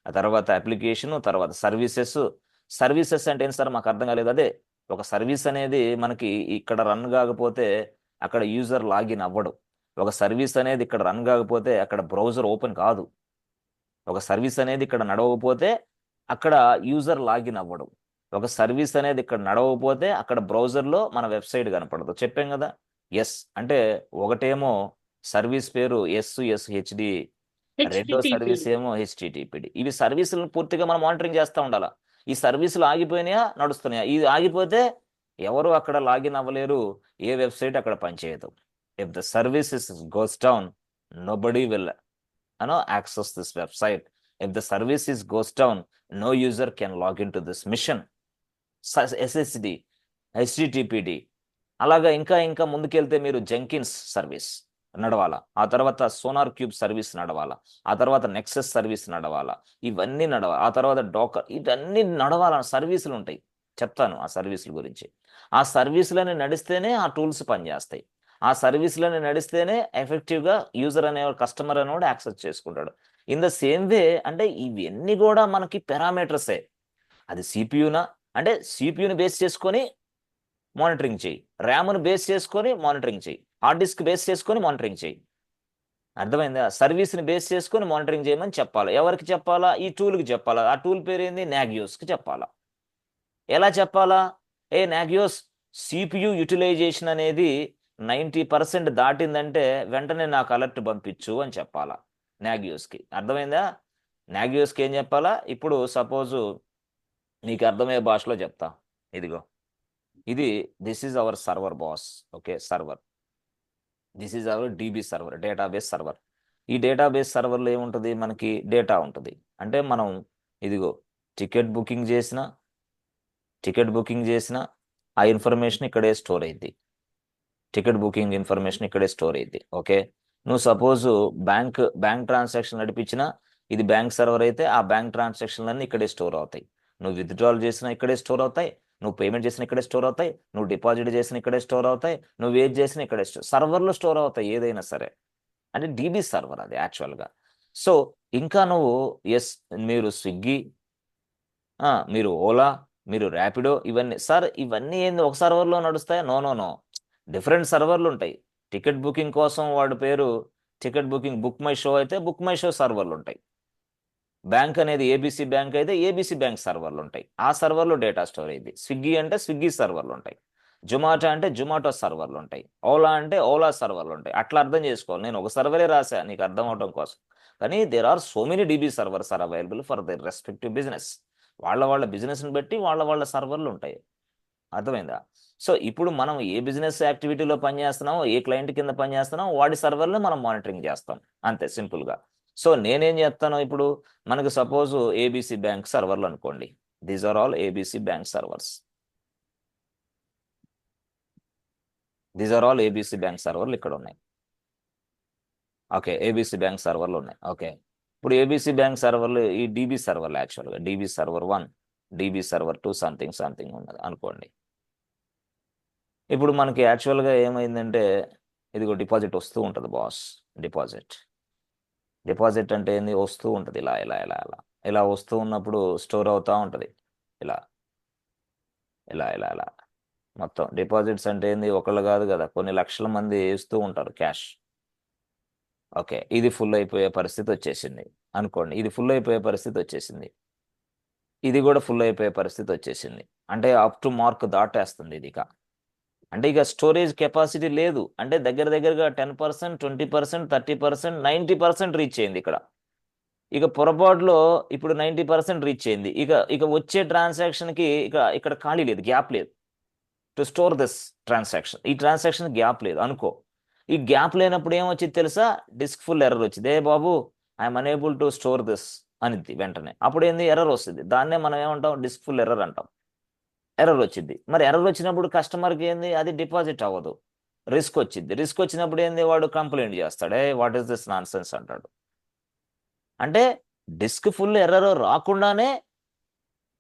ఆ తర్వాత అప్లికేషన్, తర్వాత సర్వీసెస్ అంటే ఏంటి సార్? మాకు అర్థం కాలేదు. అదే ఒక సర్వీస్ అనేది మనకి ఇక్కడ రన్ కాకపోతే అక్కడ యూజర్ లాగిన్ అవ్వడు. ఒక సర్వీస్ అనేది ఇక్కడ రన్ కాకపోతే అక్కడ బ్రౌజర్ ఓపెన్ కాదు. ఒక సర్వీస్ అనేది ఇక్కడ నడవకపోతే అక్కడ యూజర్ లాగిన్ అవ్వడం. ఒక సర్వీస్ అనేది ఇక్కడ నడవకపోతే అక్కడ బ్రౌజర్లో మన వెబ్సైట్ కనపడదు. చెప్పాం కదా. ఎస్ అంటే ఒకటేమో సర్వీస్ పేరు SSHD, రెండో సర్వీస్ ఏమో HTTPD. ఇవి సర్వీసులను పూర్తిగా మనం మానిటరింగ్ చేస్తూ ఉండాలి. ఈ సర్వీసులు ఆగిపోయినాయా నడుస్తున్నాయా? ఇది ఆగిపోతే ఎవరు అక్కడ లాగిన్ అవ్వలేరు, ఏ వెబ్సైట్ అక్కడ పనిచేయదు. If the services goes down, nobody will access this website. If the services goes down, no user can log into this mission. SSD, HTTPD, అలాగా ఇంకా ఇంకా ముందుకెళ్తే మీరు జెంకిన్స్ సర్వీస్ నడవాలా, ఆ తర్వాత సోనార్ క్యూబ్ సర్వీస్ నడవాలా, ఆ తర్వాత నెక్సస్ సర్వీస్ నడవాలా, ఇవన్నీ నడవాలి. ఆ తర్వాత డోకర్, ఇవన్నీ నడవాల సర్వీసులు ఉంటాయి. చెప్తాను ఆ సర్వీసుల గురించి. ఆ సర్వీసులని నడిస్తేనే ఆ టూల్స్ పనిచేస్తాయి. ఆ సర్వీసులని నడిస్తేనే ఎఫెక్టివ్గా యూజర్ అనేవాడు, కస్టమర్ అనేవాడు యాక్సెస్ చేసుకుంటాడు. ఇన్ ద సేమ్ వే అంటే ఇవన్నీ కూడా మనకి పారామీటర్సే. అది సిపియునా అంటే సిపియుని బేస్ చేసుకొని మానిటరింగ్ చేయి, ర్యామ్ను బేస్ చేసుకొని మానిటరింగ్ చేయి, హార్డ్ డిస్క్ బేస్ చేసుకొని మానిటరింగ్ చేయి. అర్థమైందా? సర్వీస్ని బేస్ చేసుకొని మానిటరింగ్ చేయమని చెప్పాలి. ఎవరికి చెప్పాలా? ఈ టూల్కి చెప్పాలా. ఆ టూల్ పేరు ఏంది? నాగియోస్కి చెప్పాలా. ఎలా చెప్పాలా? నాగియోస్ సిపియు యూటిలైజేషన్ అనేది 90% దాటిందంటే వెంటనే నాకు అలర్ట్ పంపించు అని చెప్పాలా నాగియోస్కి. అర్థమైందా? నాగియోస్కి ఏం చెప్పాలా? ఇప్పుడు సపోజు నీకు అర్థమయ్యే భాషలో చెప్తా. ఇదిగో ఇది this is hour server boss. Okay, server. This is hour DB server, database server. ఈ డేటాబేస్ సర్వర్లో ఏముంటుంది? మనకి డేటా ఉంటుంది. అంటే మనం ఇదిగో టికెట్ బుకింగ్ చేసిన ఆ ఇన్ఫర్మేషన్ ఇక్కడే స్టోర్ అయింది. టికెట్ బుకింగ్ ఇన్ఫర్మేషన్ ఇక్కడే స్టోర్ అయింది. ఓకే, నువ్వు సపోజు బ్యాంక్ ట్రాన్సాక్షన్ నడిపించినా, ఇది బ్యాంక్ సర్వర్ అయితే ఆ బ్యాంక్ ట్రాన్సాక్షన్లన్నీ ఇక్కడే స్టోర్ అవుతాయి. నువ్వు విత్డ్రాల్ చేసినా ఇక్కడే స్టోర్ అవుతాయి, నువ్వు పేమెంట్ చేసిన ఇక్కడే స్టోర్ అవుతాయి, నువ్వు డిపాజిట్ చేసిన ఇక్కడే స్టోర్ అవుతాయి, నువ్వు ఏది చేసినా ఇక్కడే సర్వర్లో స్టోర్ అవుతాయి ఏదైనా సరే. అంటే DB సర్వర్ అది యాక్చువల్గా. సో ఇంకా నువ్వు మీరు స్విగ్గీ, మీరు ఓలా, మీరు ర్యాపిడో, ఇవన్నీ సార్ ఇవన్నీ ఏంది ఒక సర్వర్లో నడుస్తాయా? నో, డిఫరెంట్ సర్వర్లు ఉంటాయి. టికెట్ బుకింగ్ కోసం వాడి పేరు ticket booking book my show అయితే బుక్ మై షో సర్వర్లు ఉంటాయి. బ్యాంక్ అనేది ABC బ్యాంక్ అయితే ABC బ్యాంక్ సర్వర్లు ఉంటాయి. ఆ సర్వర్లో డేటా స్టోర్ అయింది. స్విగ్గీ అంటే స్విగ్గీ సర్వర్లు ఉంటాయి. జొమాటో అంటే జొమాటో సర్వర్లు ఉంటాయి. ఓలా అంటే ఓలా సర్వర్లు ఉంటాయి. అట్లా అర్థం చేసుకోవాలి. నేను ఒక సర్వరే రాసా నీకు అర్థం అవడం కోసం. కానీ there are so many DB servers are available for their respective business. వాళ్ళ బిజినెస్ని బట్టి వాళ్ళ సర్వర్లు ఉంటాయి. అర్థమైందా? సో ఇప్పుడు మనం ఏ బిజినెస్ యాక్టివిటీలో పనిచేస్తున్నామో, ఏ క్లయింట్ కింద పనిచేస్తున్నామో వాడి సర్వర్లో మనం మానిటరింగ్ చేస్తాం. అంతే సింపుల్గా. సో నేనేం చేస్తాను ఇప్పుడు, మనకు సపోజ్ ABC బ్యాంక్ సర్వర్లు అనుకోండి. These are all ABC bank servers. These are all ABC bank సర్వర్లు ఇక్కడ ఉన్నాయి. ఓకే, ABC బ్యాంక్ సర్వర్లు ఉన్నాయి. ఓకే, ఇప్పుడు ABC బ్యాంక్ సర్వర్లు ఈ DB సర్వర్లు యాక్చువల్గా DB server 1, DB server 2 something ఉన్నది అనుకోండి. ఇప్పుడు మనకి యాక్చువల్గా ఏమైందంటే ఇదిగో డిపాజిట్ వస్తూ ఉంటుంది బాస్. డిపాజిట్ అంటే ఏంది? వస్తూ ఉంటుంది ఇలా వస్తూ ఉన్నప్పుడు స్టోర్ అవుతూ ఉంటుంది ఇలా మొత్తం. డిపాజిట్స్ అంటే ఏంది? ఒకళ్ళు కాదు కదా, కొన్ని లక్షల మంది వేస్తూ ఉంటారు క్యాష్. ఓకే, ఇది ఫుల్ అయిపోయే పరిస్థితి వచ్చేసింది అనుకోండి. ఇది ఫుల్ అయిపోయే పరిస్థితి వచ్చేసింది, ఇది కూడా ఫుల్ అయిపోయే పరిస్థితి వచ్చేసింది. అంటే అప్ టు మార్క్ దాటేస్తుంది ఇది. అంటే ఇక స్టోరేజ్ కెపాసిటీ లేదు. అంటే దగ్గరగా 10%, 20%, 30%, 90% రీచ్ అయింది ఇక్కడ. ఇక పొరపాటులో ఇప్పుడు 90% రీచ్ అయింది. ఇక వచ్చే ట్రాన్సాక్షన్కి ఇక్కడ ఖాళీ లేదు, గ్యాప్ లేదు టు స్టోర్ దిస్ ట్రాన్సాక్షన్. ఈ ట్రాన్సాక్షన్ గ్యాప్ లేదు అనుకో. ఈ గ్యాప్ లేనప్పుడు ఏమొచ్చింది తెలుసా? డిస్క్ ఫుల్ ఎర్రర్ వచ్చింది. బాబు I'm unable to store this అనిద్ది వెంటనే. అప్పుడు ఏంది? ఎర్రర్ వస్తుంది. దాన్నే మనం ఏమంటాం? డిస్క్ ఫుల్ ఎర్రర్ అంటాం. ఎర్రర్ వచ్చింది. మరి ఎర్రర్ వచ్చినప్పుడు కస్టమర్కి ఏంది? అది డిపాజిట్ అవ్వదు, రిస్క్ వచ్చింది. రిస్క్ వచ్చినప్పుడు ఏంది? వాడు కంప్లైంట్ చేస్తాడు, what is this non sense అంటాడు. అంటే డిస్క్ ఫుల్ ఎర్రర్ రాకుండానే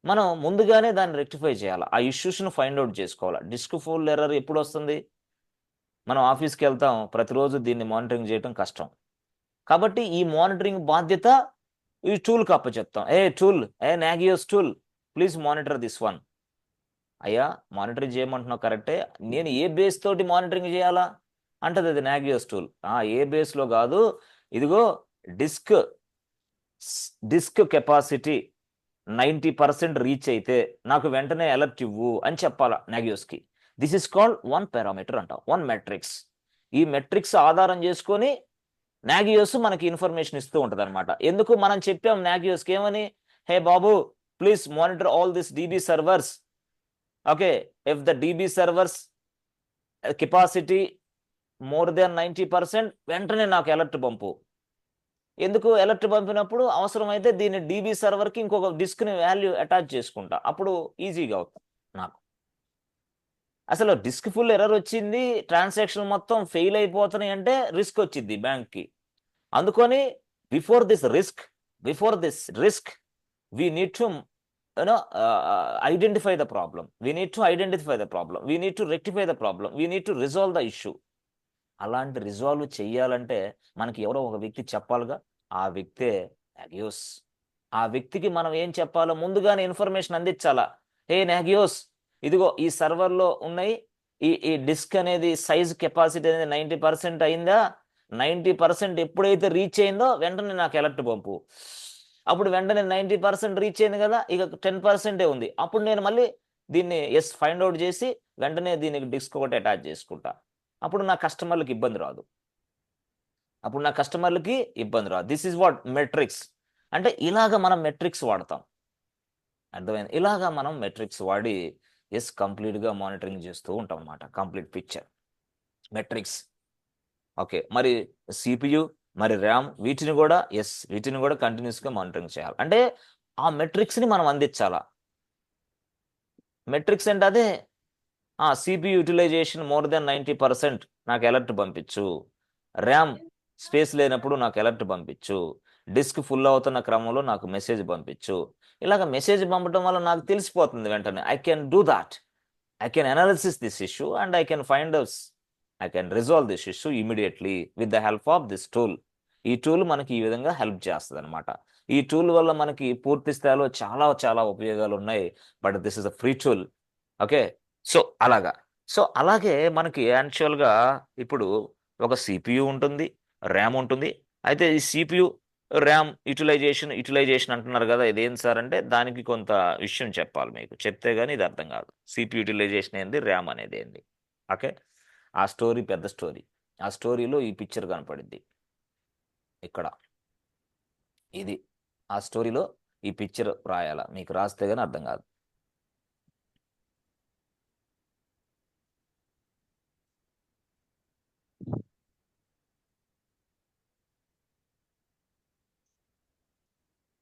మనం ముందుగానే దాన్ని రెక్టిఫై చేయాలి. ఆ ఇష్యూస్ను ఫైండ్ అవుట్ చేసుకోవాలి. డిస్క్ ఫుల్ ఎర్రర్ ఎప్పుడు వస్తుంది? మనం ఆఫీస్కి వెళ్తాం, ప్రతిరోజు దీన్ని మానిటరింగ్ చేయడం కష్టం. కాబట్టి ఈ మానిటరింగ్ బాధ్యత ఈ టూల్కి అప్పచెప్తాం. Tool, Nagios tool, please monitor this one. అయ్యా మానిటరింగ్ చేయమంటున్నావు కరెక్టే, నేను ఏ బేస్ తోటి మానిటరింగ్ చేయాలా అంటది అది నాగియోస్ టూల్. ఏ బేస్లో కాదు, ఇదిగో డిస్క్ కెపాసిటీ 90% రీచ్ అయితే నాకు వెంటనే అలర్ట్ ఇవ్వు అని చెప్పాలా నాగియోస్కి. This is called one parameter అంటాం, వన్ మెట్రిక్స్. ఈ మెట్రిక్స్ ఆధారం చేసుకొని నాగియోస్ మనకి ఇన్ఫర్మేషన్ ఇస్తూ ఉంటుంది అనమాట. ఎందుకు మనం చెప్పాం నాగియోస్కి ఏమని, హే బాబు please monitor all this DB servers. Okay, if the DB servers capacity more then 90% వెంటనే నాకు అలర్ట్ పంపు. ఎందుకు అలర్ట్ పంపినప్పుడు అవసరమైతే దీన్ని డీబీ సర్వర్కి ఇంకొక డిస్క్ని వాల్యూ అటాచ్ చేసుకుంటా, అప్పుడు ఈజీగా అవుతుంది నాకు. అసలు డిస్క్ ఫుల్ ఎర్రర్ వచ్చింది, ట్రాన్సాక్షన్ మొత్తం ఫెయిల్ అయిపోతున్నాయి అంటే రిస్క్ వచ్చింది బ్యాంక్కి. అందుకని before this risk we need to identify the problem, we need to rectify the problem, we need to resolve the issue. అలాంటి రిజాల్వ్ చెయ్యాలంటే మనకి ఎవరో ఒక వ్యక్తి చెప్పాలిగా, ఆ వ్యక్తే నాగియోస్. ఆ వ్యక్తికి మనం ఏం చెప్పాలో ముందుగానే ఇన్ఫర్మేషన్ అందించాలా. హే నాగియోస్, ఇదిగో ఈ సర్వర్లో ఉన్నాయి, ఈ డిస్క్ అనేది సైజ్ కెపాసిటీ అనేది 90% అయిందా, 90% ఎప్పుడైతే రీచ్ అయిందో వెంటనే నాకు అలర్ట్ పంపు. అప్పుడు వెంటనే 90% రీచ్ అయింది కదా, ఇక 10% ఉంది. అప్పుడు నేను మళ్ళీ దీన్ని ఫైండ్ అవుట్ చేసి వెంటనే దీనికి డిస్క్ ఒకటి అటాచ్ చేసుకుంటా. అప్పుడు నా కస్టమర్లకు ఇబ్బంది రాదు. దిస్ ఈజ్ వాట్ మెట్రిక్స్ అంటే. ఇలాగ మనం మెట్రిక్స్ వాడతాం, అర్థమైంది? ఇలాగా మనం మెట్రిక్స్ వాడి కంప్లీట్గా మానిటరింగ్ చేస్తూ ఉంటాం అన్నమాట. Complete picture metrics. ఓకే, మరి సిపియు మరి ర్యామ్ వీటిని కూడా కంటిన్యూస్గా మానిటరింగ్ చేయాలి. అంటే ఆ మెట్రిక్స్ని మనం అందించాలా. మెట్రిక్స్ అంటే అదే, సిపియు యూటిలైజేషన్ మోర్ దెన్ 90% నాకు అలర్ట్ పంపించు, ర్యామ్ స్పేస్ లేనప్పుడు నాకు అలర్ట్ పంపించు, డిస్క్ ఫుల్ అవుతున్న క్రమంలో నాకు మెసేజ్ పంపించు. ఇలాగ మెసేజ్ పంపడం వల్ల నాకు తెలిసిపోతుంది వెంటనే. I can do that, I can analysis this issue and I can resolve this issue immediately with the help of this tool. ఈ టూల్ మనకి ఈ విధంగా హెల్ప్ చేస్తుంది అనమాట. ఈ టూల్ వల్ల మనకి పూర్తి స్థాయిలో చాలా చాలా ఉపయోగాలు ఉన్నాయి. But this is a free tool. Okay, so అలాగే మనకి యాక్చువల్గా ఇప్పుడు ఒక సిపియు ఉంటుంది, ర్యామ్ ఉంటుంది. అయితే ఈ సిపియు ర్యామ్ యూటిలైజేషన్ అంటున్నారు కదా, ఇదేం సార్ అంటే దానికి కొంత విషయం చెప్పాలి మీకు. చెప్తే కానీ ఇది అర్థం కాదు. సిపియు యూటిలైజేషన్ ఏంది, ర్యామ్ అనేది ఏంది. ఓకే, ఆ స్టోరీ పెద్ద స్టోరీ. ఆ స్టోరీలో ఈ పిక్చర్ కనపడింది ఇక్కడ. ఇది ఆ స్టోరీలో ఈ పిక్చర్ రాయాలా, మీకు రాస్తే కానీ అర్థం కాదు.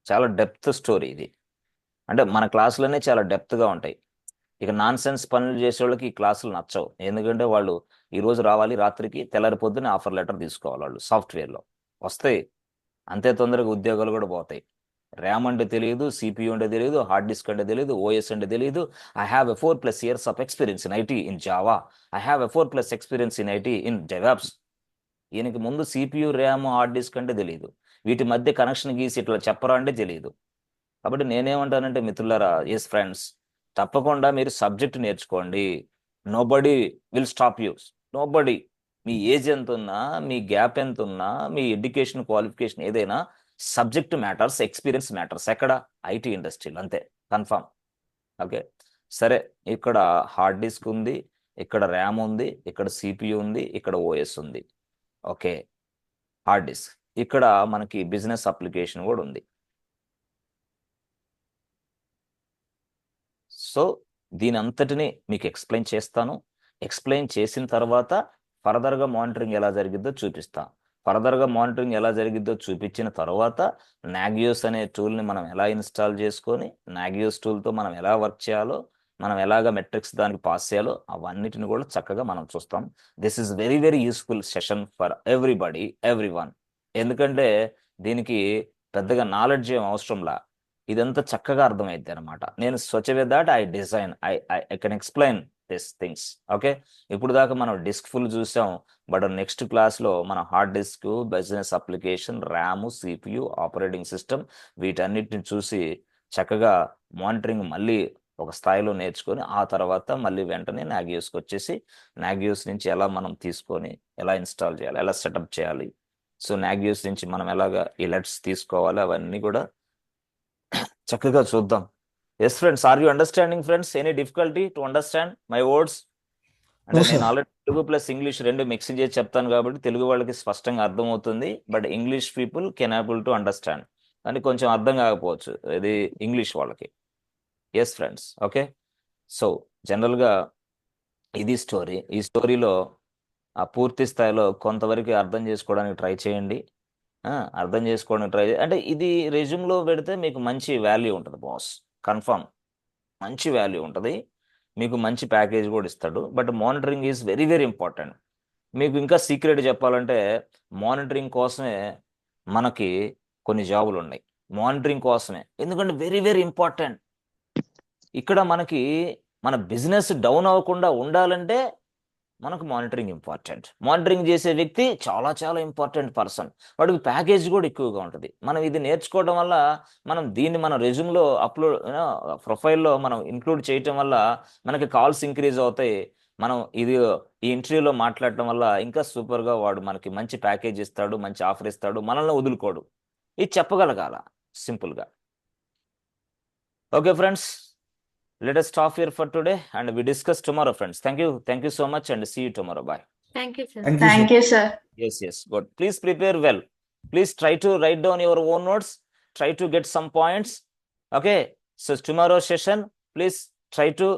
చాలా డెప్త్ స్టోరీ ఇది. అంటే మన క్లాసులోనే చాలా డెప్త్గా ఉంటాయి. ఇక నాన్ సెన్స్ పనులు చేసే వాళ్ళకి ఈ క్లాసులు నచ్చవు. ఎందుకంటే వాళ్ళు ఈరోజు రావాలి, రాత్రికి తెల్లారి పొద్దునే ఆఫర్ లెటర్ తీసుకోవాలి. వాళ్ళు సాఫ్ట్వేర్లో వస్తాయి, అంతే తొందరగా ఉద్యోగాలు కూడా పోతాయి. ర్యామ్ అంటే తెలియదు, సిపియూ అంటే తెలియదు, హార్డ్ డిస్క్ అంటే తెలియదు, ఓఎస్ అంటే తెలియదు. I have a 4+ years of experience in IT in Java. I have a 4+ experience in IT in DevOps. ఈయనకి ముందు సిపియూ, ర్యామ్, హార్డ్ డిస్క్ అంటే తెలియదు. వీటి మధ్య కనెక్షన్ గీసి ఇట్లా చెప్పరా అంటే తెలియదు. కాబట్టి నేనేమంటానంటే మిత్రులారా, ఫ్రెండ్స్, తప్పకుండా మీరు సబ్జెక్ట్ నేర్చుకోండి. Nobody will stop you. Nobody. Me age ఎంత ఉన్నా, మీ గ్యాప్ ఎంత ఉన్నా, మీ ఎడ్యుకేషన్ క్వాలిఫికేషన్ ఏదైనా, సబ్జెక్ట్ మ్యాటర్స్, ఎక్స్పీరియన్స్ మ్యాటర్స్. ఎక్కడ? ఐటీ ఇండస్ట్రీలో, అంతే, కన్ఫామ్. ఓకే, సరే. ఇక్కడ హార్డ్ డిస్క్ ఉంది, ఇక్కడ ర్యామ్ ఉంది, ఇక్కడ సిపియు ఉంది, ఇక్కడ ఓఎస్ ఉంది. Okay, hard disk. ఇక్కడ మనకి బిజినెస్ అప్లికేషన్ కూడా ఉంది. సో దీని అంతటిని మీకు ఎక్స్ప్లెయిన్ చేస్తాను. ఎక్స్ప్లెయిన్ చేసిన తర్వాత ఫర్దర్గా మానిటరింగ్ ఎలా జరిగిద్దో చూపిస్తాను. ఫర్దర్గా మానిటరింగ్ ఎలా జరిగిద్దో చూపించిన తర్వాత నాగియోస్ అనే టూల్ని మనం ఎలా ఇన్స్టాల్ చేసుకొని, నాగియోస్ టూల్తో మనం ఎలా వర్క్ చేయాలో, మనం ఎలాగ మెట్రిక్స్ దానికి పాస్ చేయాలో అవన్నిటిని కూడా చక్కగా మనం చూస్తాం. This is very very useful session for everybody, everyone. ఎందుకంటే దీనికి పెద్దగా నాలెడ్జ్ ఏం అవసరంలా, ఇదంతా చక్కగా అర్థమైద్ది అనమాట. నేను Swach with that I design, I can explain this things. Okay, ఇప్పుడు దాకా మనం డిస్క్ ఫుల్ చూసాం. బట్ నెక్స్ట్ క్లాస్లో మన hard disk, business application, RAM, CPU, operating system, వీటన్నిటిని చూసి చక్కగా మానిటరింగ్ మళ్ళీ ఒక స్థాయిలో నేర్చుకొని, ఆ తర్వాత మళ్ళీ వెంటనే నాగియోస్కి వచ్చేసి నాగియోస్ నుంచి ఎలా మనం తీసుకొని ఎలా ఇన్స్టాల్ చేయాలి, ఎలా సెటప్ చేయాలి, సో నాగియోస్ నుంచి మనం ఎలాగా ఎలర్ట్స్ తీసుకోవాలి, అవన్నీ కూడా చక్కగా చూద్దాం. Yes friends, are you understanding friends? Any difficulty to understand my words? అంటే No, నేను sir. Already Telugu plus English రెండు మిక్సింగ్ చేసి చెప్తాను కాబట్టి తెలుగు వాళ్ళకి స్పష్టంగా అర్థమవుతుంది, but English people can able to understand. అని కొంచెం అర్థం కాకపోవచ్చు ఇది ఇంగ్లీష్ వాళ్ళకి. Yes friends, okay. సో జనరల్గా ఇది స్టోరీ. ఈ స్టోరీలో ఆ పూర్తి స్థాయిలో కొంతవరకు అర్థం చేసుకోవడానికి ట్రై చేయండి. అర్థం చేసుకోవడానికి ట్రై అంటే ఇది రెజ్యూమ్లో పెడితే మీకు మంచి వాల్యూ ఉంటుంది బాస్, కన్ఫర్మ్ మంచి వాల్యూ ఉంటుంది, మీకు మంచి ప్యాకేజ్ కూడా ఇస్తాడు. But monitoring is very very important. మీకు ఇంకా సీక్రెట్ చెప్పాలంటే మానిటరింగ్ కోసమే మనకి కొన్ని జాబులు ఉన్నాయి, మానిటరింగ్ కోసమే. ఎందుకంటే వెరీ వెరీ ఇంపార్టెంట్. ఇక్కడ మనకి మన బిజినెస్ డౌన్ అవ్వకుండా ఉండాలంటే మనకు మానిటరింగ్ ఇంపార్టెంట్. మానిటరింగ్ చేసే వ్యక్తి చాలా చాలా ఇంపార్టెంట్ పర్సన్, వాడికి ప్యాకేజ్ కూడా ఎక్కువగా ఉంటుంది. మనం ఇది నేర్చుకోవడం వల్ల మనం దీన్ని మన రెజ్యూమ్లో అప్లోడ్ ప్రొఫైల్లో మనం ఇంక్లూడ్ చేయటం వల్ల మనకి కాల్స్ ఇంక్రీజ్ అవుతాయి. మనం ఇది ఈ ఇంటర్వ్యూలో మాట్లాడటం వల్ల ఇంకా సూపర్గా వాడు మనకి మంచి ప్యాకేజ్ ఇస్తాడు, మంచి ఆఫర్ ఇస్తాడు, మనల్ని వదులుకోడు. ఇది చెప్పగలగాల సింపుల్గా. Okay friends, let us stop here for today and we discuss tomorrow, friends. Thank you so much and see you tomorrow. Bye. Thank you, sir. Thank you, sir. Thank you, sir. Yes, good. Please prepare well. Please try to write down your own notes, try to get some points. Okay, so tomorrow session please try to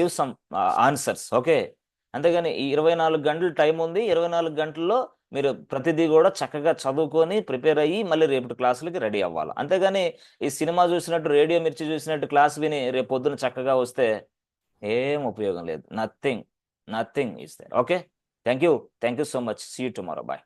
give some answers. Okay, అంతేగాని ఈ 24 గంటలు time ఉంది, 24 గంటల్లో మీరు ప్రతిదీ కూడా చక్కగా చదువుకొని ప్రిపేర్ అయ్యి మళ్ళీ రేపటి క్లాసులకి రెడీ అవ్వాలి. అంతేగాని ఈ సినిమా చూసినట్టు, రేడియో మిర్చి చూసినట్టు క్లాస్ విని రేపు పొద్దున చక్కగా వస్తే ఏం ఉపయోగం లేదు. Nothing is there. Okay, thank you so much. See you tomorrow. Bye.